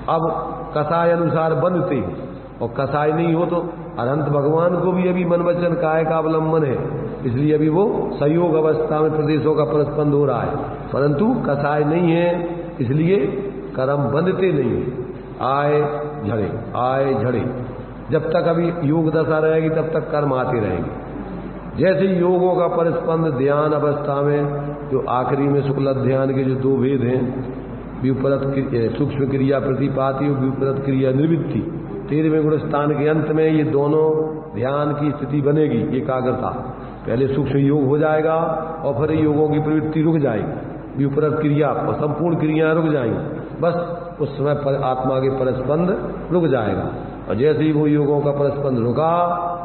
[SPEAKER 1] अब कसाय अनुसार बनते हैं, और कसाय नहीं हो तो अनंत भगवान को भी अभी मन वचन काय का अवलंबन है, इसलिए अभी वो संयोग अवस्था में प्रदेशों का परस्पंद हो रहा है, परंतु कसाय नहीं है, इसलिए कर्म बंधते नहीं है। आए झड़े जब तक अभी योग दशा रहेगी तब तक कर्म आते रहेंगे। जैसे योगों का परस्पंद ध्यान अवस्था में, जो आखिरी में शुक्ल ध्यान के जो दो भेद हैं, व्युपरत सूक्ष्म क्रिया प्रतिपाती और व्युपरत क्रिया निवृत्ति, 13वें गुण स्थान के अंत में ये दोनों ध्यान की स्थिति बनेगी, एकाग्रता। पहले सूक्ष्म योग हो जाएगा और फिर योगों की प्रवृत्ति रुक जाएगी, व्युपरत क्रिया और संपूर्ण क्रियाएं रुक जाएंगी, बस उस समय पर आत्मा के परस्पंद रुक जाएगा। और जैसे ही वो योगों का परस्पंद रुका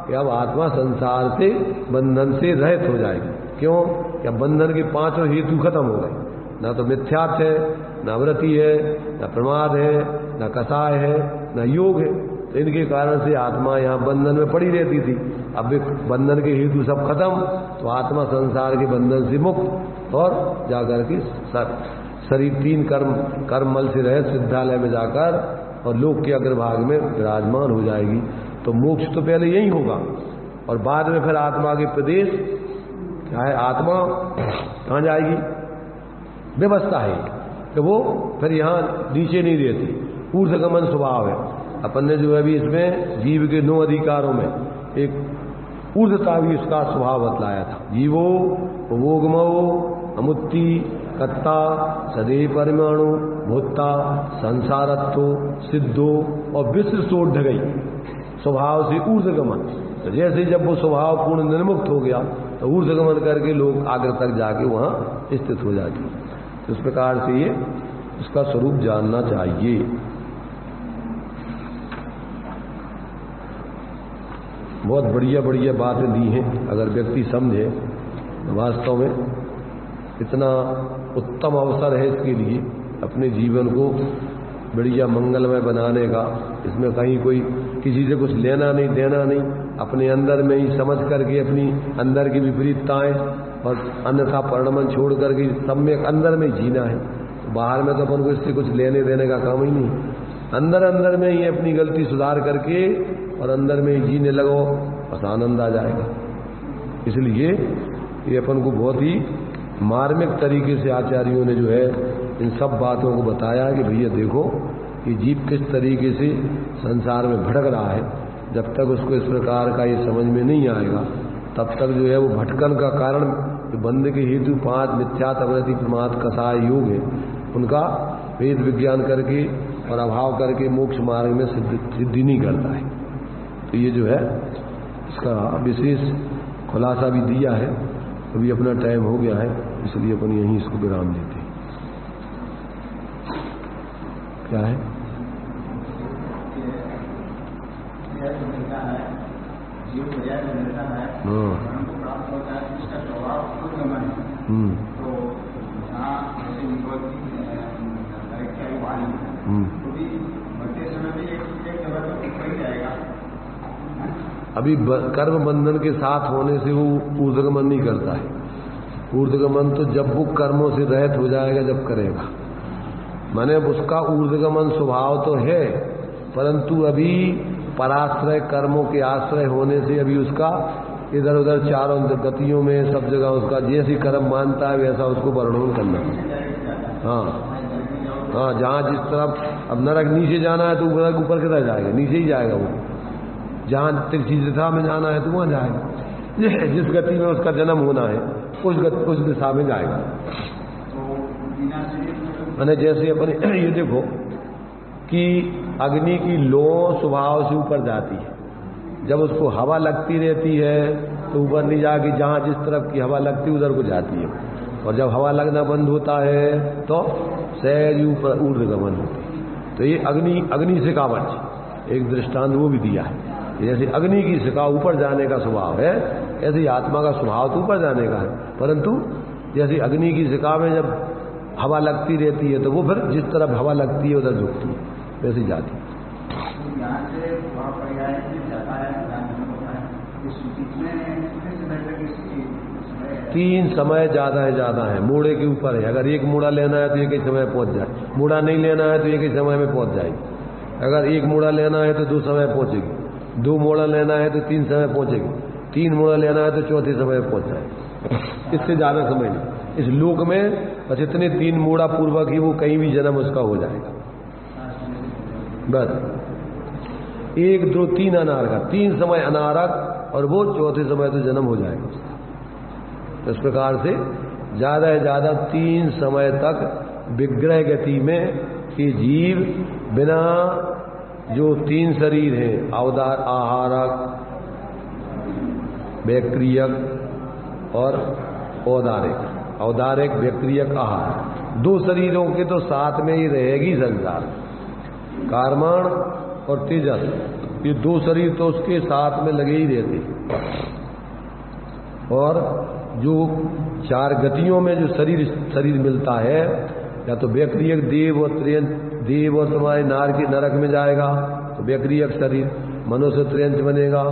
[SPEAKER 1] कि अब आत्मा संसार से बंधन से रहित हो जाएगी। क्यों? क्या बंधन के पांचों हेतु खत्म हो गए, ना तो मिथ्यात्व है, ना वृत्ति है, ना प्रमाद है, ना कसाय है, ना योग है। तो इनके कारण से आत्मा यहाँ बंधन में पड़ी रहती थी। अब बंधन के हेतु सब खत्म, तो आत्मा संसार के बंधन से मुक्त और जाकर के शरीर 3 कर्म मल से रहे सिद्धालय में जाकर और लोक के अग्रभाग में विराजमान हो जाएगी। तो मोक्ष तो पहले यही होगा, और बाद में फिर आत्मा के प्रदेश क्या है, आत्मा कहाँ जाएगी, व्यवस्था है कि वो फिर यहाँ नीचे नहीं रहती, ऊर्ध्वगमन स्वभाव है। अपन ने जो है अभी इसमें जीव के 9 अधिकारों में एक ऊर्ध्वता भी उसका स्वभाव बतलाया था। जीवो उपभोगमो अमुत्ति कत्ता सदैव परमाणु भूता संसारत्व सिद्धो और विश्वोढ़ गई स्वभाव से ऊर्ध्वगमन। तो जैसे जब वो स्वभाव पूर्ण निर्मुक्त हो गया तो ऊर्ध्वगमन करके लोग आगे तक जाके वहाँ स्थित हो जाते हैं। तो इस प्रकार से ये उसका स्वरूप जानना चाहिए। बहुत बढ़िया बढ़िया बातें दी हैं, अगर व्यक्ति समझे तो वास्तव में इतना उत्तम अवसर है इसके लिए अपने जीवन को बढ़िया मंगलमय बनाने का। इसमें कहीं कोई किसी से कुछ लेना नहीं देना नहीं, अपने अंदर में ही समझ करके अपनी अंदर की विपरीतताएं और अन्यथा परिणमन छोड़ करके सम्यक अंदर में जीना है। तो बाहर में तो अपन को इससे कुछ लेने देने का काम ही नहीं, अंदर में ही अपनी गलती सुधार करके और अंदर में ही जीने लगो, बस आनंद आ जाएगा। इसलिए ये अपन को बहुत ही मार्मिक तरीके से आचार्यों ने जो है इन सब बातों को बताया कि भैया देखो कि जीव किस तरीके से संसार में भटक रहा है। जब तक उसको इस प्रकार का ये समझ में नहीं आएगा तब तक जो है वो भटकन का कारण बंध के हेतु 5 मिथ्यात्व अवृत्ति प्रमाद कसाय योग है, उनका वेद विज्ञान करके और अभाव करके मोक्ष मार्ग में सिद्धि नहीं करता है। तो ये जो है इसका विशेष खुलासा भी दिया है। अभी अपना टाइम हो गया है, इसलिए अपन यहीं इसको विराम देते हैं। क्या है? अभी कर्म बंधन के साथ होने से वो ऊर्ध्वगमन नहीं करता है। ऊर्ध्वगमन तो जब वो कर्मों से रहित हो जाएगा जब करेगा। माने उसका ऊर्ध्वगमन स्वभाव तो है, परंतु अभी पराश्रय कर्मों के आश्रय होने से अभी उसका इधर उधर चारों गतियों में सब जगह उसका जैसी कर्म मानता है वैसा उसको वर्णन करना। हाँ, जहाँ जिस तरफ अब नरक नीचे जाना है तो नरक ऊपर किधर जाएगा? नीचे ही जाएगा वो। जहाँ तिरछी दिशा में जाना है तो वहाँ जाएगा। जिस गति में उसका जन्म होना है उस दिशा में जाएगा। मैंने जैसे अपने ये देखो कि अग्नि की लो स्वभाव से ऊपर जाती है, जब उसको हवा लगती रहती है तो ऊपर नहीं जाके जहाँ जिस तरफ की हवा लगती है उधर को जाती है, और जब हवा लगना बंद होता है तो सहज ऊपर ऊर्ध्वगमन होती है। तो ये अग्नि शिखावत एक दृष्टांत वो भी दिया है। जैसे अग्नि की शिखा ऊपर जाने का स्वभाव है, ऐसे ही आत्मा का स्वभाव तो ऊपर जाने का है, परंतु जैसे अग्नि की शिखा में जब हवा लगती रहती है तो वो फिर जिस तरफ हवा लगती है उधर झुकती है, वैसे जाती है। तीन समय ज्यादा है, मोड़े के ऊपर है। अगर एक मोड़ा लेना है तो एक ही समय पहुंच जाए, मोड़ा नहीं लेना है तो एक ही समय में पहुंच जाएगी। अगर एक मोड़ा लेना है तो 2 समय पहुंचेगी, 2 मोड़ा लेना है तो 3 समय पहुंचेगी, 3 मोड़ा लेना है तो चौथे समय पहुंच जाएगी। इससे ज्यादा समय नहीं। इस लोक में बस इतने 3 मोड़ा पूर्वक ही वो कहीं भी जन्म उसका हो जाएगा। बस 1 2 3 अनार का 3 समय अनारक, और वो चौथे समय तो जन्म हो जाएगा उसका। तो इस प्रकार से ज्यादा से ज्यादा 3 समय तक विग्रह गति में कि जीव बिना जो 3 शरीर हैं, आहारक, वैक्रियक और औदारिक। औदारिक, वैक्रियक, आहार 2 शरीरों के तो साथ में ही रहेगी संसार। कार्मण और तेजस, ये 2 शरीर तो उसके साथ में लगे ही रहते। और जो 4 गतियों में जो शरीर मिलता है, या तो वैक्रियक देव और त्रियंच, देव और तुम्हारे नार के नरक में जाएगा तो वैक्रियक शरीर, मनुष्य त्रियंच बनेगा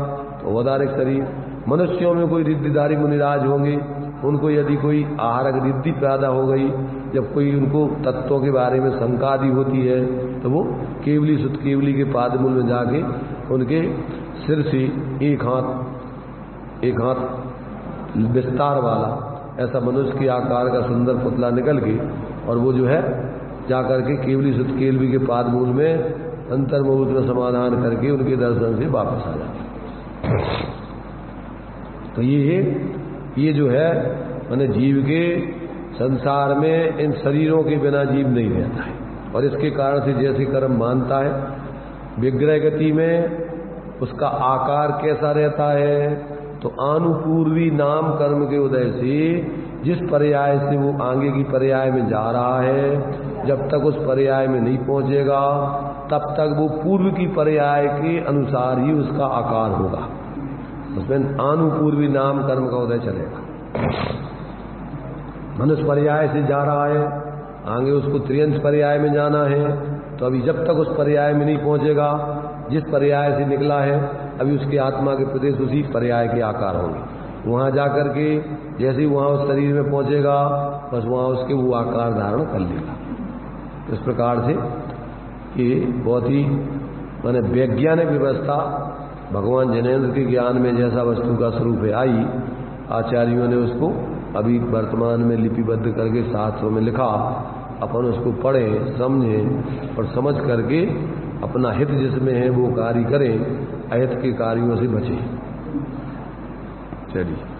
[SPEAKER 1] तो औदारिक शरीर। मनुष्यों में कोई रिद्धिधारी मुनिराज होंगे, उनको यदि कोई आहारक रिद्धि पैदा हो गई, जब कोई उनको तत्वों के बारे में शंका आदि होती है तो वो केवली सुत केवली के पादमूल में जाके उनके सिर से एक हाथ विस्तार वाला ऐसा मनुष्य के आकार का सुंदर पुतला निकल के, और वो जो है जाकर के केवली सुत केवली के पादमूल में अंतर्मुहूर्त में समाधान करके उनके दर्शन से वापस आ जाता। तो ये जो है मैंने जीव के संसार में इन शरीरों के बिना जीव नहीं रहता है। और इसके कारण से जैसे कर्म मानता है, विग्रह गति में उसका आकार कैसा रहता है, तो आनुपूर्वी नाम कर्म के उदय से जिस पर्याय से वो आगे की पर्याय में जा रहा है, जब तक उस पर्याय में नहीं पहुंचेगा तब तक वो पूर्व की पर्याय के अनुसार ही उसका आकार होगा। उसमें आनुपूर्वी नाम कर्म का उदय चलेगा। मनुष्य पर्याय से जा रहा है, आगे उसको त्रियंश पर्याय में जाना है, तो अभी जब तक उस पर्याय में नहीं पहुंचेगा, जिस पर्याय से निकला है अभी उसके आत्मा के प्रदेश उसी पर्याय के आकार होंगे। वहां जाकर के जैसे ही वहां उस शरीर में पहुंचेगा बस वहां उसके वो आकार धारण कर लेगा। इस प्रकार से ये बहुत ही माने वैज्ञानिक व्यवस्था भगवान जिनेन्द्र के ज्ञान में जैसा वस्तु का स्वरूप है आई, आचार्यों ने उसको अभी वर्तमान में लिपिबद्ध करके शास्त्रों में लिखा। अपन उसको पढ़ें, समझें और समझ करके अपना हित जिसमें है वो कार्य करें, अहित के कार्यों से बचें। चलिए।